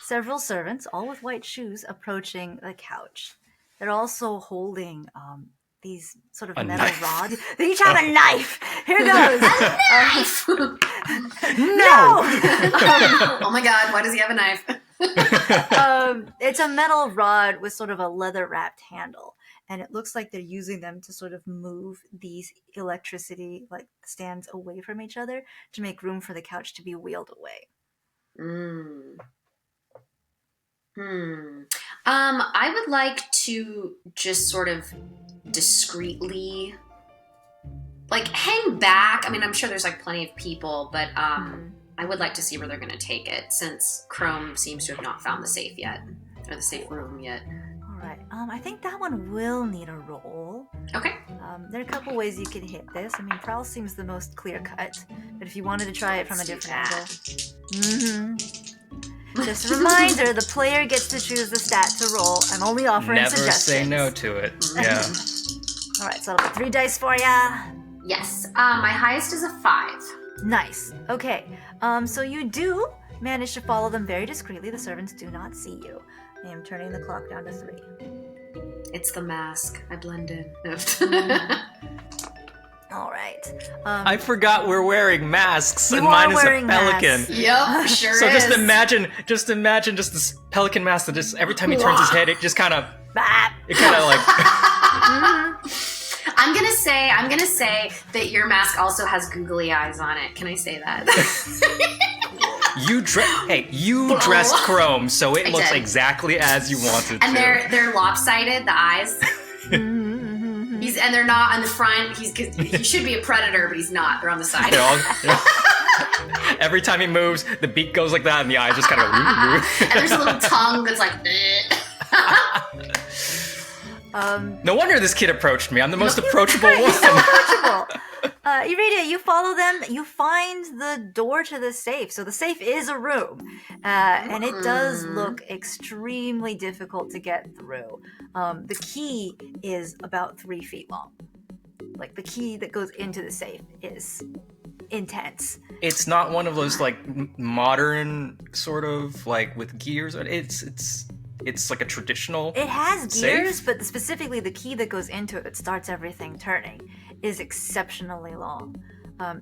several servants, all with white shoes, approaching the couch. They're also holding these sort of metal rods. They each have a knife. Here goes. A knife! No! Oh my god, why does he have a knife? It's a metal rod with sort of a leather-wrapped handle. And it looks like they're using them to sort of move these electricity stands away from each other to make room for the couch to be wheeled away. I would like to just sort of discreetly hang back. I mean, I'm sure there's plenty of people, but I would like to see where they're going to take it, since Chrome seems to have not found the safe yet, or the safe room yet. Alright, I think that one will need a roll. Okay. There are a couple ways you can hit this. I mean, Prowl seems the most clear-cut, but if you wanted to try it from a different angle... Just a reminder, the player gets to choose the stat to roll. I'm only offering Never suggestions. say no to it. Yeah. Alright, so I'll put 3 dice for ya. Yes. My highest is a 5. Nice. Okay. So you do manage to follow them very discreetly. The servants do not see you. I am turning the clock down to 3. It's the mask. I blend in. All right. I forgot we're wearing masks, You and are mine is a wearing pelican. masks. Yep, sure So is. just imagine this pelican mask that just every time he turns his head, it just kind of, Bap. it kind of like. I'm gonna say that your mask also has googly eyes on it. Can I say that? You dressed Chrome, so it I looks did. exactly as you wanted And to. they're lopsided, the eyes. And they're not on the front. He should be a predator, but he's not. They're on the side. Every time he moves, the beak goes like that, and the eyes just kind of. And there's a little tongue that's like. No wonder this kid approached me. I'm the most approachable one. Approachable. Iridia, you follow them. You find the door to the safe. So the safe is a room, and it does look extremely difficult to get through. The key is about 3 feet long. Like the key that goes into the safe is intense. It's not one of those modern sort of with gears. It's like a traditional. It has safe? gears, but specifically the key that goes into it that starts everything turning is exceptionally long.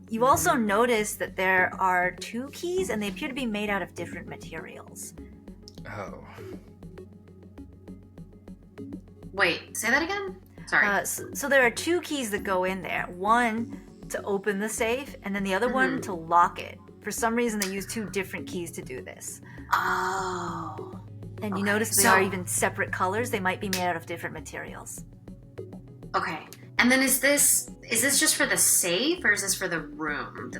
You also notice that there are 2 keys, and they appear to be made out of different materials. Oh. Wait, say that again? Sorry. So there are 2 keys that go in there. One to open the safe, and then the other one to lock it. For some reason, they use 2 different keys to do this. Oh. And you notice they are even separate colors. They might be made out of different materials. Okay. And then is this just for the safe, or is this for the room?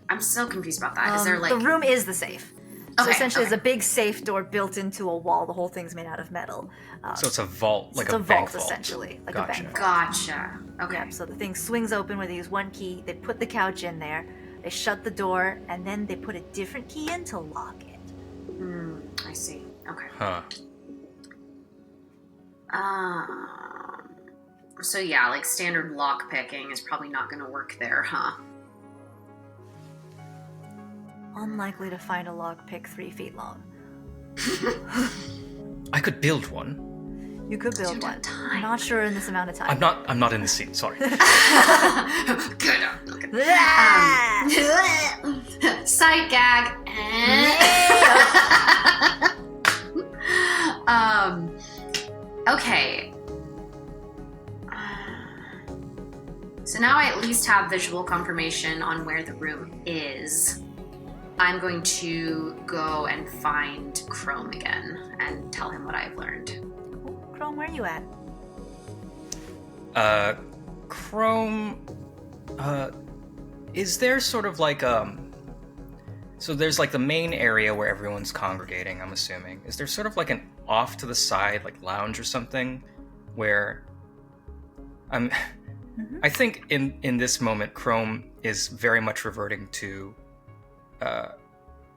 I'm so confused about that. Is there the room is the safe. So Okay, essentially, okay. it's a big safe door built into a wall. The whole thing's made out of metal. So it's a vault, So like it's a a bank vault, essentially, like Gotcha. a bank vault. Gotcha. Okay. Yeah, so the thing swings open where they use 1 key. They put the couch in there. They shut the door, and then they put a different key in to lock it. I see. Okay. Huh. So yeah, standard lock picking is probably not going to work there, huh? unlikely to find a lockpick 3 feet long. I could build one. You could build one. I'm not sure in this amount of time. I'm not in the scene, sorry. Good. Sight gag. Okay. So now I at least have visual confirmation on where the room is. I'm going to go and find Chrome again and tell him what I've learned. Chrome, where are you at? Chrome, is there sort of like, so there's like the main area where everyone's congregating, I'm assuming. Is there sort of like an off to the side, like lounge or something, where I think in this moment, Chrome is very much reverting to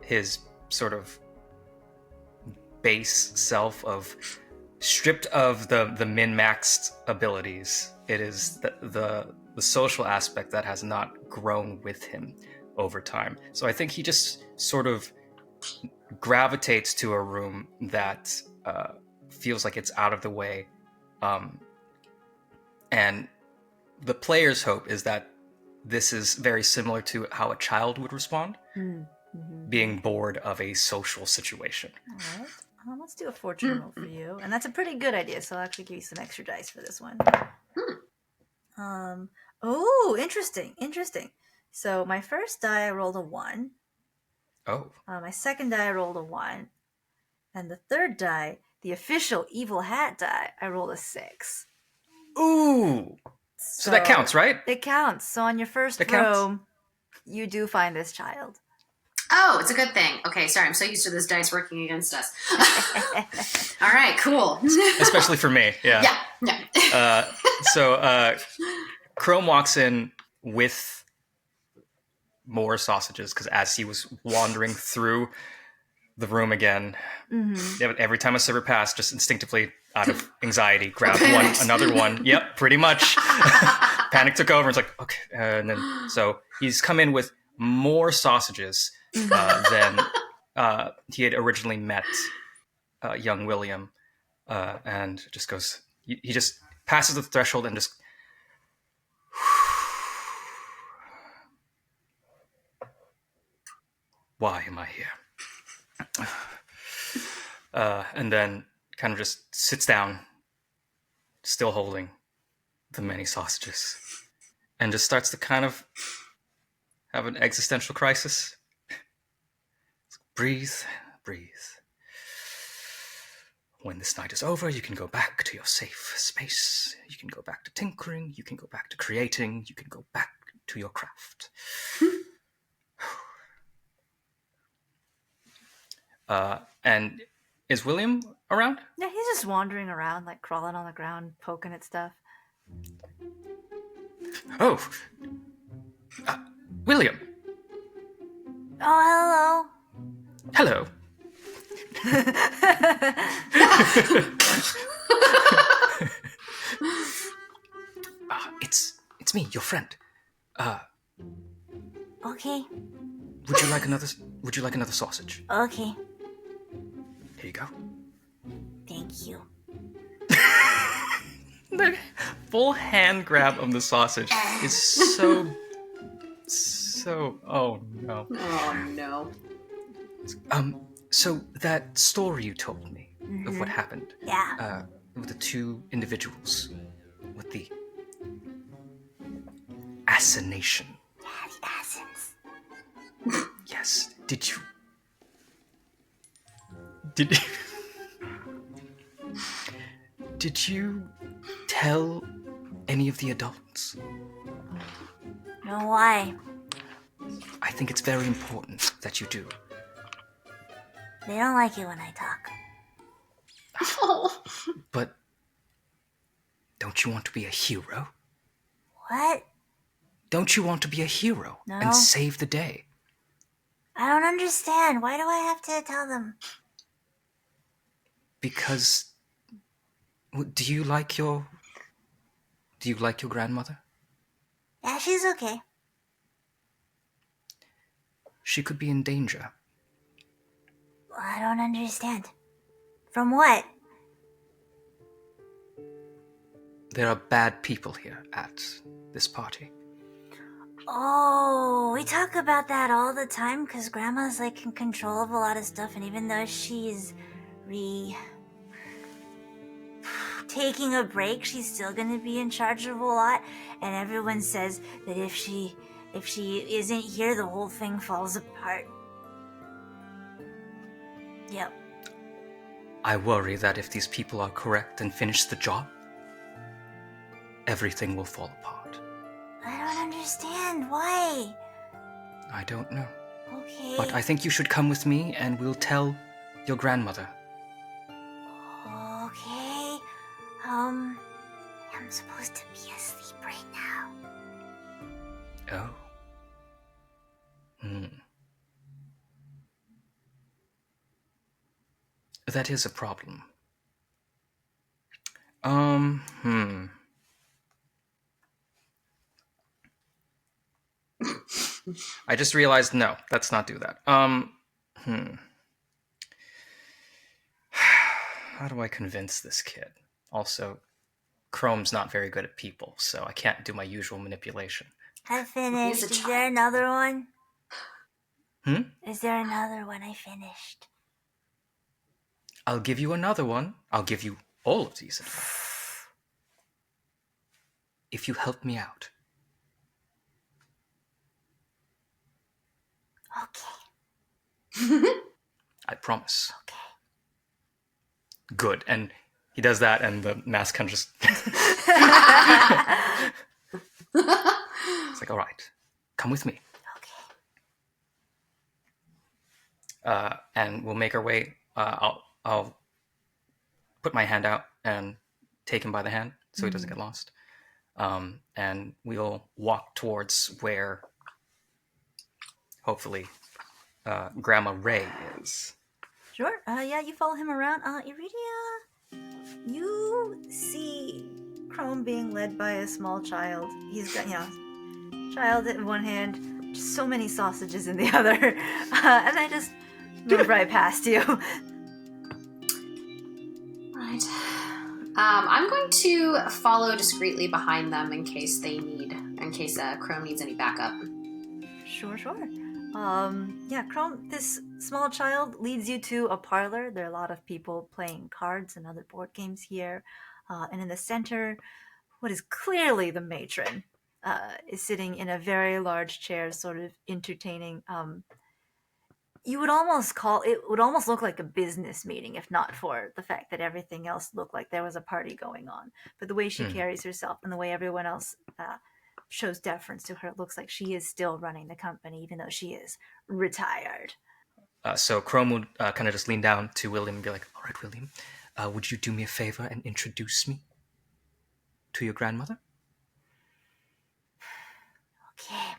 his sort of base self of stripped of the min-maxed abilities. It is the social aspect that has not grown with him over time. So I think he just sort of gravitates to a room that feels like it's out of the way. And the player's hope is that this is very similar to how a child would respond, being bored of a social situation. All right. Let's do a fortune roll for you. And that's a pretty good idea, so I'll actually give you some extra dice for this one. Oh, interesting. So my first die, I rolled a 1. Oh. My second die, I rolled a 1. And the third die, the official evil hat die, I rolled a 6. Ooh. So that counts, right? It counts. So on your first row, you do find this child. Oh, it's a good thing. Okay, sorry, I'm so used to this dice working against us. All right, cool. Especially for me, yeah. Yeah. So Chrome walks in with more sausages, because as he was wandering through the room again, every time a server passed, just instinctively, out of anxiety, grabbed another one. Yep, pretty much. Panic took over. It's like, okay. And then, so he's come in with more sausages than he had originally met young William, and just goes, he just passes the threshold and just, why am I here? And then kind of just sits down, still holding the many sausages, and just starts to kind of have an existential crisis. Breathe. When this night is over, you can go back to your safe space. You can go back to tinkering. You can go back to creating. You can go back to your craft. And is William around? Yeah, he's just wandering around, like crawling on the ground, poking at stuff. Oh, William. Oh, Hello. It's me, your friend. Okay. Would you like another sausage? Okay. Here you go. Thank you. The full hand grab of the sausage is so. Oh no. Oh no. So that story you told me of what happened. Yeah. With the two individuals, with the assassination. Yeah, the assassin's. Yes. Did you tell any of the adults? No, why? I think it's very important that you do. They don't like it when I talk. Oh. But don't you want to be a hero? What? Don't you want to be a hero and save the day? I don't understand. Why do I have to tell them? Because do you like your grandmother? Yeah, she's okay. she could be in danger. I don't understand. From what? There are bad people here at this party. Oh, we talk about that all the time because Grandma's like in control of a lot of stuff, and even though she's taking a break, she's still gonna be in charge of a lot. And everyone says that if she isn't here, the whole thing falls apart. Yep. I worry that if these people are correct and finish the job, everything will fall apart. I don't understand. Why? I don't know. Okay. But I think you should come with me and we'll tell your grandmother. Okay. I'm supposed to be asleep right now. Oh. That is a problem. I just realized, no, let's not do that. How do I convince this kid? Also, Chrome's not very good at people, so I can't do my usual manipulation. I finished. Is there another one? Is there another one I finished? I'll give you another one. I'll give you all of these advice. If you help me out. Okay. I promise. Okay. Good. And he does that, and the mask kind of just... It's like, all right, come with me. Okay. And we'll make our way. I'll put my hand out and take him by the hand so he doesn't get lost. And we'll walk towards where, hopefully, Grandma Ray is. Sure. Yeah, you follow him around. Iridia, you see Chrome being led by a small child. He's got, child in one hand, just so many sausages in the other. And I just move right past you. Right. I'm going to follow discreetly behind them in case Chrome needs any backup. Sure. Yeah, Chrome, this small child leads you to a parlor. There are a lot of people playing cards and other board games here. And in the center, what is clearly the matron is sitting in a very large chair, sort of entertaining. It would almost look like a business meeting if not for the fact that everything else looked like there was a party going on. But the way she carries herself and the way everyone else shows deference to her, it looks like she is still running the company, even though she is retired. So Chrome would kind of just lean down to William and be like, all right, William, would you do me a favor and introduce me to your grandmother? Okay.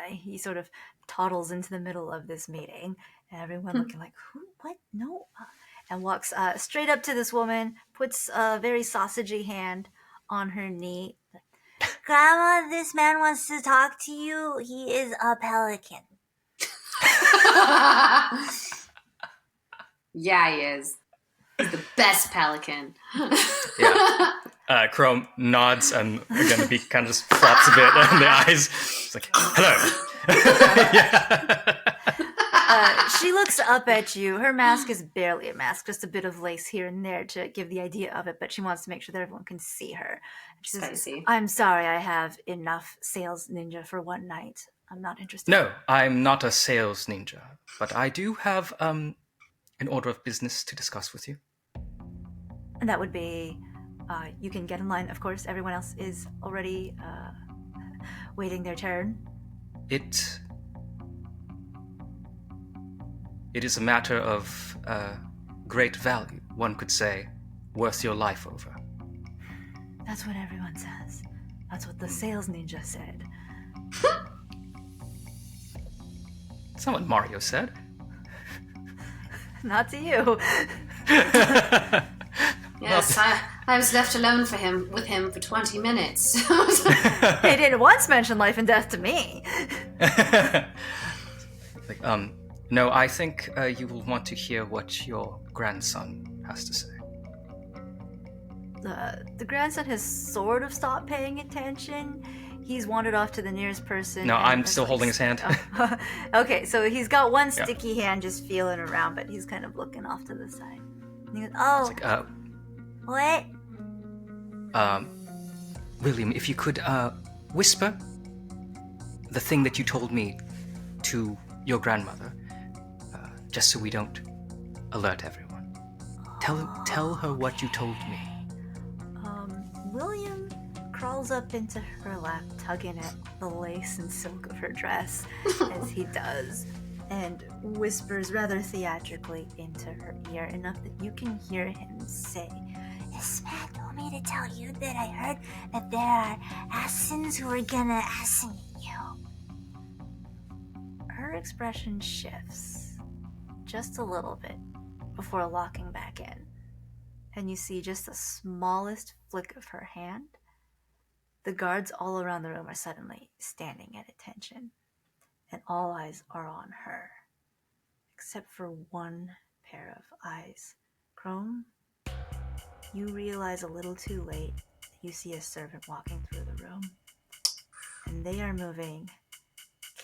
He sort of toddles into the middle of this meeting, and everyone looking like, who? What? No. And walks straight up to this woman, puts a very sausagey hand on her knee. Grandma, this man wants to talk to you. He is a pelican. Yeah, he is. He's the best pelican. Yeah. Chrome nods, and again the beak kind of just flops a bit, and the eyes. It's like, hello. She looks up at you. Her mask is barely a mask, just a bit of lace here and there to give the idea of it, but she wants to make sure that everyone can see her. She says, I'm sorry, I have enough sales ninja for one night. I'm not interested. No, I'm not a sales ninja, but I do have an order of business to discuss with you. And that would be, you can get in line, of course. Everyone else is already waiting their turn. It is a matter of great value. One could say, worth your life over. That's what everyone says. That's what the sales ninja said. That's not what Mario said. Not to you. Yes, I was left alone with him for 20 minutes. He didn't once mention life and death to me. Like, no, I think you will want to hear what your grandson has to say. The grandson has sort of stopped paying attention. He's wandered off to the nearest person. No, and I'm is, still like, holding his hand. Okay, so he's got one Yeah. sticky hand just feeling around, but he's kind of looking off to the side. And he goes, oh, It's like, what? William, if you could whisper the thing that you told me to your grandmother, just so we don't alert everyone. Tell her what you told me. William crawls up into her lap, tugging at the lace and silk of her dress, as he does, and whispers rather theatrically into her ear, enough that you can hear him say, "This man told me to tell you that I heard that there are assassins who are gonna assassinate you." Her expression shifts just a little bit before locking back in, and you see just the smallest flick of her hand. The guards all around the room are suddenly standing at attention, and all eyes are on her, except for one pair of eyes. Chrome, you realize a little too late that you see a servant walking through the room, and they are moving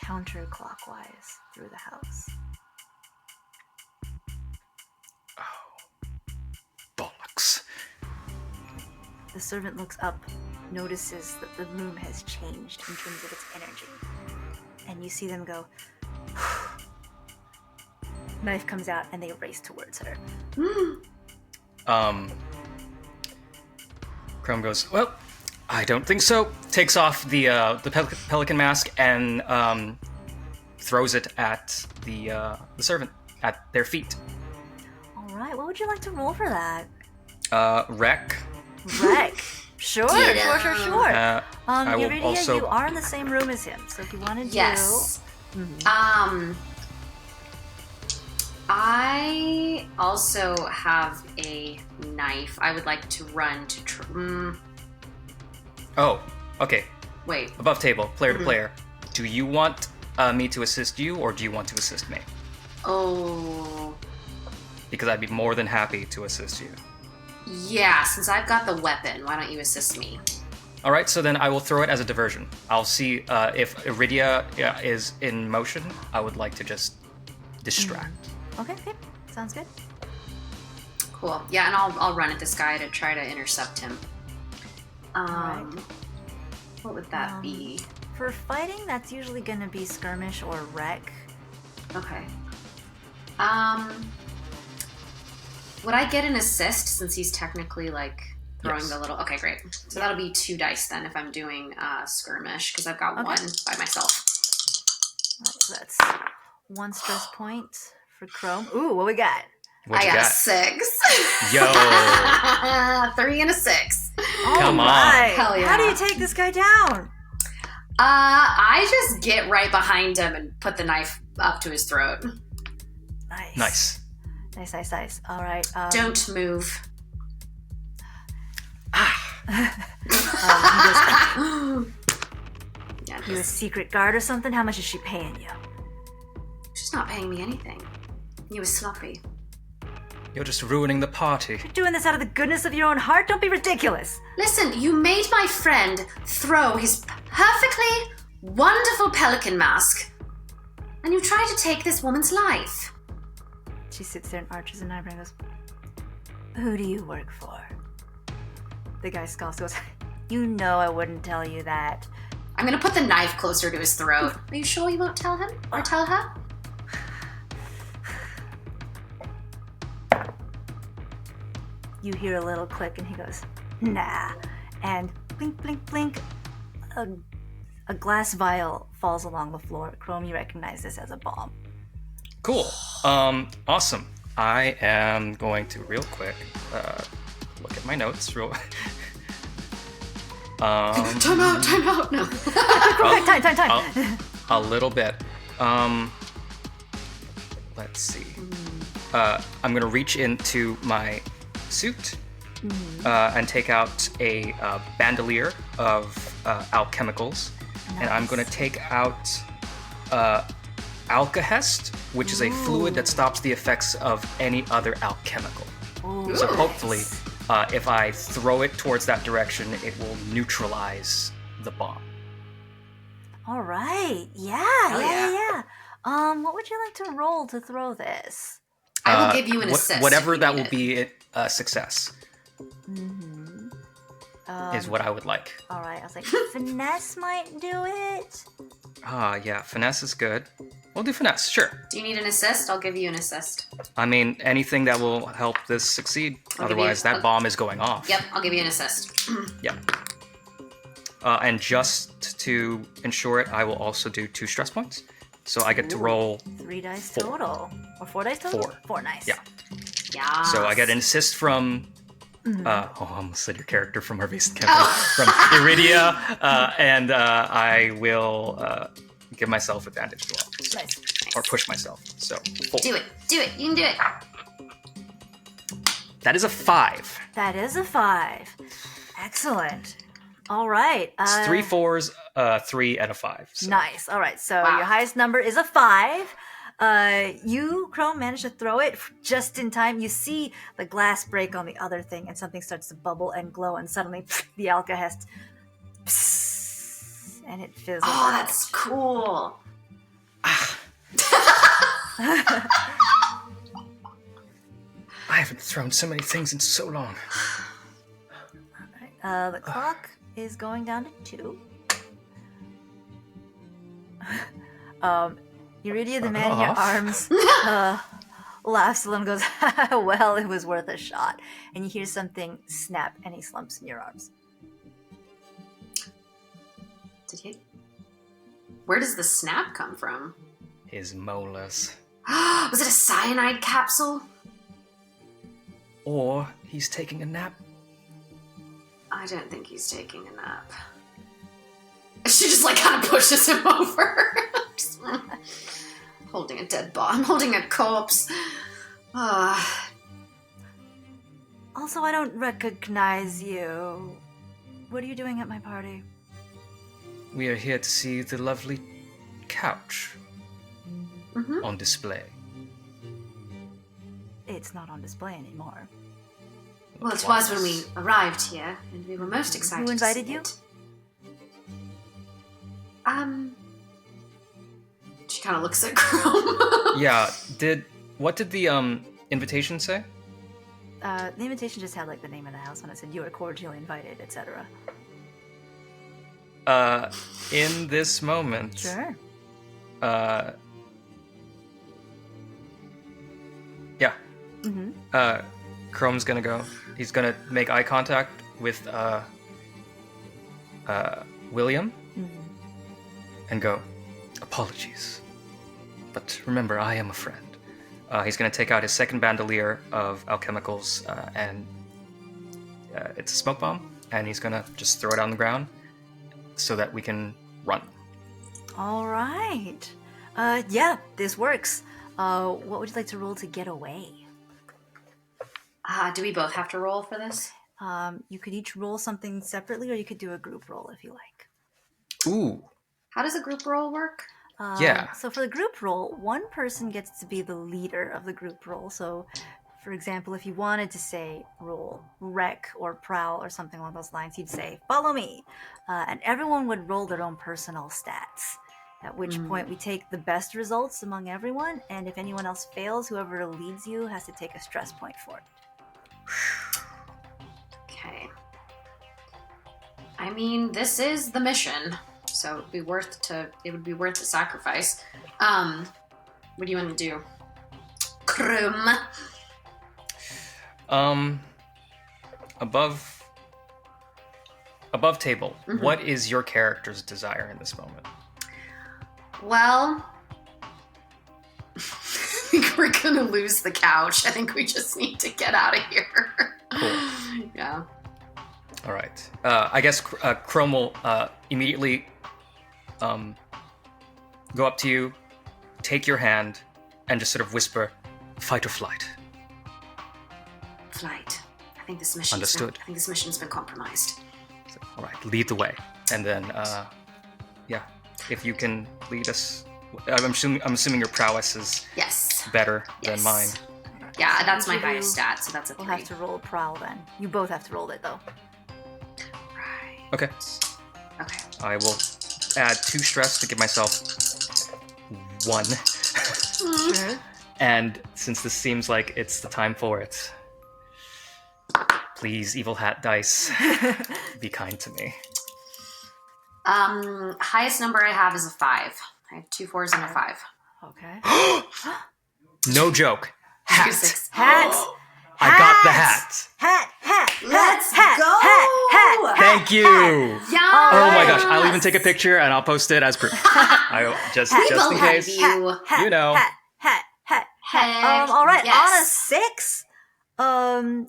counterclockwise through the house. Bollocks. The servant looks up, notices that the room has changed in terms of its energy, and you see them go. Knife comes out, and they race towards her. Chrome goes, well, I don't think so. Takes off the pelican mask and throws it at the servant, at their feet. All right, what would you like to roll for that? Wreck. Wreck. Sure. I will Iridia, also... you are in the same room as him, so if you want to do... Yes. I also have a knife. I would like to run to... Oh, okay. Wait. Above table, player to player. Do you want me to assist you, or do you want to assist me? Oh... Because I'd be more than happy to assist you. Yeah, since I've got the weapon, why don't you assist me? All right, so then I will throw it as a diversion. I'll see if Iridia is in motion. I would like to just distract. Okay, sounds good. Cool. Yeah, and I'll run at this guy to try to intercept him. Alright. What would that be? For fighting, that's usually going to be skirmish or wreck. Okay. Would I get an assist since he's technically like throwing Yes. the little... Okay, great. So that'll be 2 dice then if I'm doing skirmish, because I've got 1 by myself. Alright, so that's 1 stress point for Chrome. Ooh, what we got? What I you got a got? 6. Yo. 3 and a 6. Come on. Alright. Hell yeah. How do you take this guy down? I just get right behind him and put the knife up to his throat. Nice. Nice. All right. Don't move. Yeah, You a secret guard or something? How much is she paying you? she's not paying me anything. You were sloppy. You're just ruining the party. You're doing this out of the goodness of your own heart? Don't be ridiculous. Listen, you made my friend throw his perfectly wonderful pelican mask, and you tried to take this woman's life. She sits there and arches an eyebrow and goes, "Who do you work for?" The guy scoffs, goes, "You know I wouldn't tell you that." I'm gonna put the knife closer to his throat. Are you sure you won't tell him? Or tell her? You hear a little click and he goes, "Nah." And blink, blink, blink. A glass vial falls along the floor. Chrome, you recognize this as a bomb. Cool. Awesome. I am going to real quick look at my notes. Time out. No. Time. A little bit. Let's see. I'm gonna reach into my suit and take out a bandolier of alchemicals, and I'm gonna take out Alkahest, which is a fluid that stops the effects of any other alchemical. Ooh, So nice. hopefully, if I throw it towards that direction, it will neutralize the bomb. All right. Yeah. What would you like to roll to throw this? I will give you an assist. Whatever if that you will need it. be a success is what I would like. All right. I was like, finesse might do it. Yeah, finesse is good. We'll do finesse, sure. Do you need an assist? I'll give you an assist. I mean, anything that will help this succeed. Otherwise, that bomb is going off. Yep, I'll give you an assist. Yep. And just to ensure it, I will also do 2 stress points. So I get to roll 3 dice 4. total. Or 4 dice total? 4. 4, nice. Yeah. Yeah. So I get an assist from... I almost said your character from our recent campaign. From Iridia. And I will give myself advantage as well. So, Nice. or push myself. So 4. Do it. You can do it. That is a 5. That is a 5. Excellent. All right. It's 3 4s, 3 and a 5. So. Nice. All right. So Wow. your highest number is a 5. You, Chrome, managed to throw it just in time. You see the glass break on the other thing, and something starts to bubble and glow, and suddenly the alkahest, and it fizzles Oh, out. that's cool. I haven't thrown so many things in so long. The clock is going down to 2. Iridia, the man in your arms, laughs a little and goes, well, it was worth a shot. And you hear something snap, and he slumps in your arms. Did he? Where does the snap come from? His molars. Was it a cyanide capsule? Or he's taking a nap. I don't think he's taking a nap. She just like kind of pushes him over. Just, holding a dead body. I'm holding a corpse. Also, I don't recognize you. What are you doing at my party? We are here to see the lovely couch Mhm. on display. It's not on display anymore. Well, it was when we arrived here, and we were most excited. Who invited to see you? it. She kind of looks at Chrome. Yeah, what did the invitation say? The invitation just had like the name of the house on it. Said you are cordially invited, etc. In this moment, Sure. Yeah. Mm-hmm. Chrome's gonna go. He's gonna make eye contact with William and go, apologies. But remember, I am a friend. He's gonna take out his second bandolier of alchemicals, and it's a smoke bomb, and he's gonna just throw it on the ground so that we can run. All right. Yeah, this works. What would you like to roll to get away? Do we both have to roll for this? You could each roll something separately, or you could do a group roll if you like. Ooh. How does a group roll work? Yeah. So for the group roll, one person gets to be the leader of the group roll. So, for example, if you wanted to say roll wreck or prowl or something along those lines, you'd say follow me, and everyone would roll their own personal stats. At which point we take the best results among everyone, and if anyone else fails, whoever leads you has to take a stress point for it. Okay. I mean, this is the mission, so it would be worth the sacrifice. What do you want to do? Chrome. Above table, what is your character's desire in this moment? Well, I think we're gonna lose the couch. I think we just need to get out of here. Cool. Yeah. All right. I guess Chrome will immediately go up to you, take your hand, and just sort of whisper, "Fight or flight." Flight. I think this mission. Understood. I think this mission's been compromised. So, all right, lead the way, and then yeah, if you can lead us I'm assuming your prowess is Yes. better Yes. than mine. Yeah, that's my Each of you highest stat, so that's a 3. We'll have to roll a prowl then. You both have to roll it though. Right. Okay. Okay. I will add 2 stress to give myself 1. Sure. And since this seems like it's the time for it, please, evil hat dice, be kind to me. Highest number I have is a 5. I have 2 4s and a 5. Okay. No joke. Hat. 6. Hat. I got the hat. Hat. Let's hat, go! Hat. Thank you. Yeah. Oh my gosh, I'll even take a picture and I'll post it as proof. Just in case. Hat. You know. Hat. Heck All right. yes. On a 6.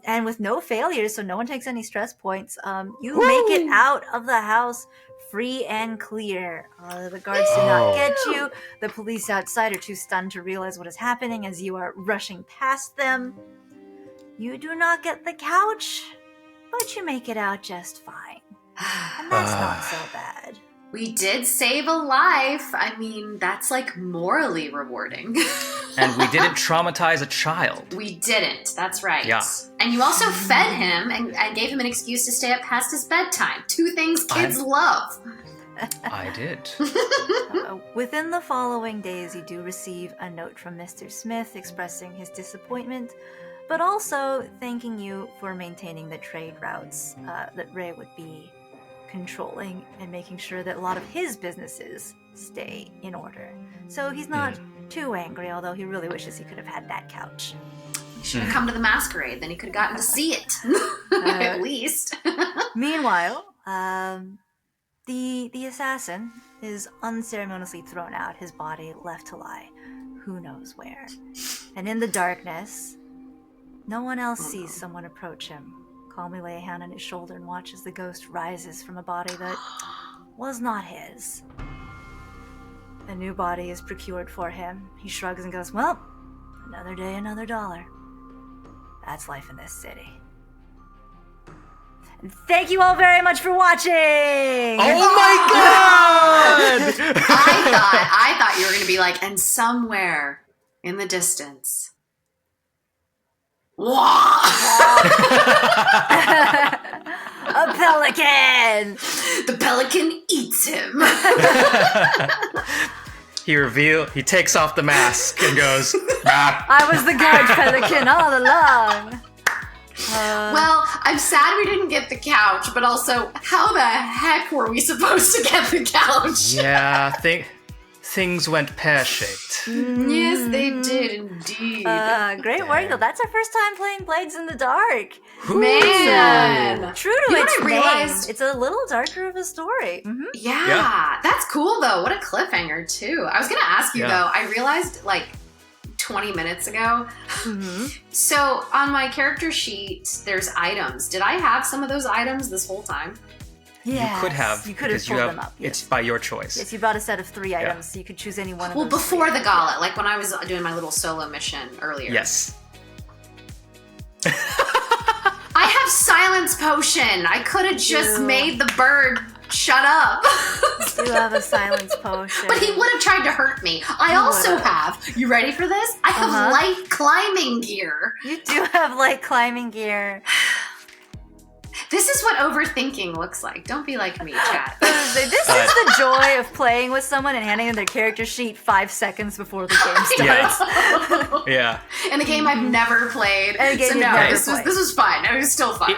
And with no failures, so no one takes any stress points. You make it out of the house free and clear. The guards do not get you. The police outside are too stunned to realize what is happening as you are rushing past them. You do not get the couch, but you make it out just fine. And that's not so bad. We did save a life. I mean, that's like morally rewarding. And we didn't traumatize a child. We didn't. That's right. Yeah. And you also fed him and gave him an excuse to stay up past his bedtime. 2 things kids love. I did. Within the following days, you do receive a note from Mr. Smith expressing his disappointment, but also thanking you for maintaining the trade routes that Ray would be controlling and making sure that a lot of his businesses stay in order. So he's not too angry, although he really wishes he could have had that couch. He should have come to the masquerade, then he could have gotten to see it. At least. Meanwhile, the assassin is unceremoniously thrown out, his body left to lie, who knows where. And in the darkness, no one else sees someone approach him. Calmly lay a hand on his shoulder and watch as the ghost rises from a body that was not his. A new body is procured for him. He shrugs and goes, well, another day, another dollar. That's life in this city. And thank you all very much for watching! Oh my god! I thought you were going to be like, and somewhere in the distance. A pelican! The pelican eats him. He takes off the mask and goes, ah. I was the guard pelican all along. Well, I'm sad we didn't get the couch, but also, how the heck were we supposed to get the couch? Yeah, things went pear-shaped. Yes, they did indeed. Great work, though. That's our first time playing Blades in the Dark. Man. True to You know its what I name, realized? it's a little darker of a story. Mm-hmm. Yeah, that's cool though. What a cliffhanger too. I was gonna ask you though. I realized like 20 minutes ago. So on my character sheet, there's items. Did I have some of those items this whole time? Yes, You could have. You could have because pulled them up. It's Yes. by your choice. Yes, you brought a set of 3 items, so you could choose any one of Well, those. before 3. the gauntlet, like when I was doing my little solo mission earlier. Yes. I have silence potion. I could have just Ew. made the bird shut up. You have a silence potion. But he would have tried to hurt me. I also have, you ready for this? I have light climbing gear. You do have light climbing gear. This is what overthinking looks like. Don't be like me, chat. This is the joy of playing with someone and handing them their character sheet 5 seconds before the game starts. Yeah. And a game I've never played. And a game So you've no, never this played. was fine. It was still fun.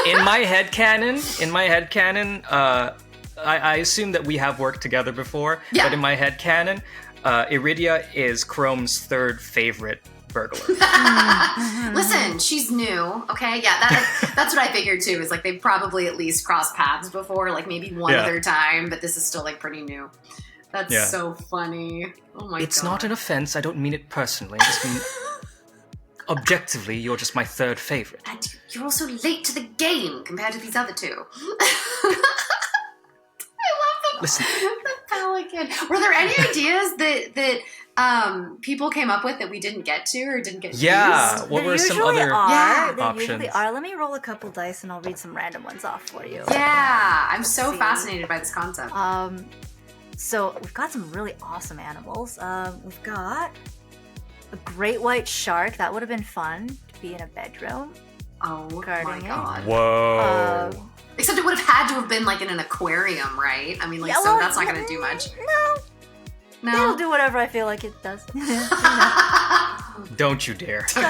In my headcanon, I assume that we have worked together before, Yeah. but in my headcanon, Iridia is Chrome's 3rd favorite burglar. Listen, she's new, okay? Yeah, that's what I figured too, is like they've probably at least crossed paths before, like maybe one other time, but this is still like pretty new. That's so funny. Oh my god. It's not an offense, I don't mean it personally. I just mean objectively, you're just my 3rd favorite. And you're also late to the game compared to these other 2. I love Listen. the pelican. Were there any ideas that people came up with that we didn't get to or didn't get Yeah, used? what There were some usually other are. There options? usually are. Let me roll a couple dice and I'll read some random ones off for you. Yeah, I'm so see. fascinated by this concept. So we've got some really awesome animals. We've got a great white shark. That would have been fun to be in a bedroom. Oh my Guarding it. god. Whoa. Except it would have had to have been like in an aquarium, right? I mean, like, so that's not gonna do much. No, it'll do whatever I feel like it does. Don't you dare. So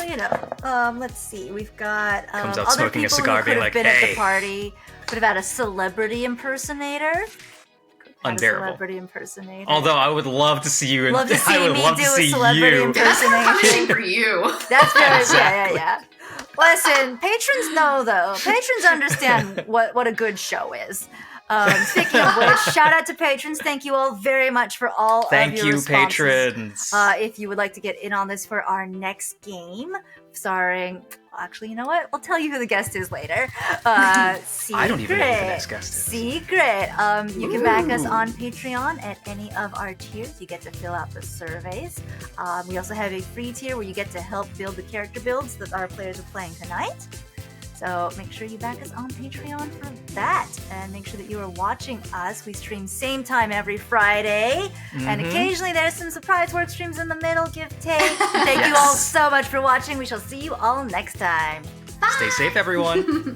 you know. Let's see. We've got Comes out other smoking a people cigar, who could being have like, been at "Hey." the party. Could have had a celebrity impersonator. Unbearable. Celebrity impersonator. Although I would love to see you in Love to see I would me love do to a see celebrity you. impersonation. That's punishing for you. That's very Exactly. yeah. Listen, patrons know though. Patrons understand what a good show is. Speaking of which, shout out to patrons. Thank you all very much for all Thank of your you, responses. patrons. If you would like to get in on this for our next game, starring, actually, you know what? I'll tell you who the guest is later. Secret. I don't even know who the next guest is. Secret. You can back us on Patreon at any of our tiers. You get to fill out the surveys. We also have a free tier where you get to help build the character builds that our players are playing tonight. So make sure you back us on Patreon for that. And make sure that you are watching us. We stream same time every Friday. And occasionally there's some surprise work streams in the middle, give take. Thank you all so much for watching. We shall see you all next time. Stay safe, everyone.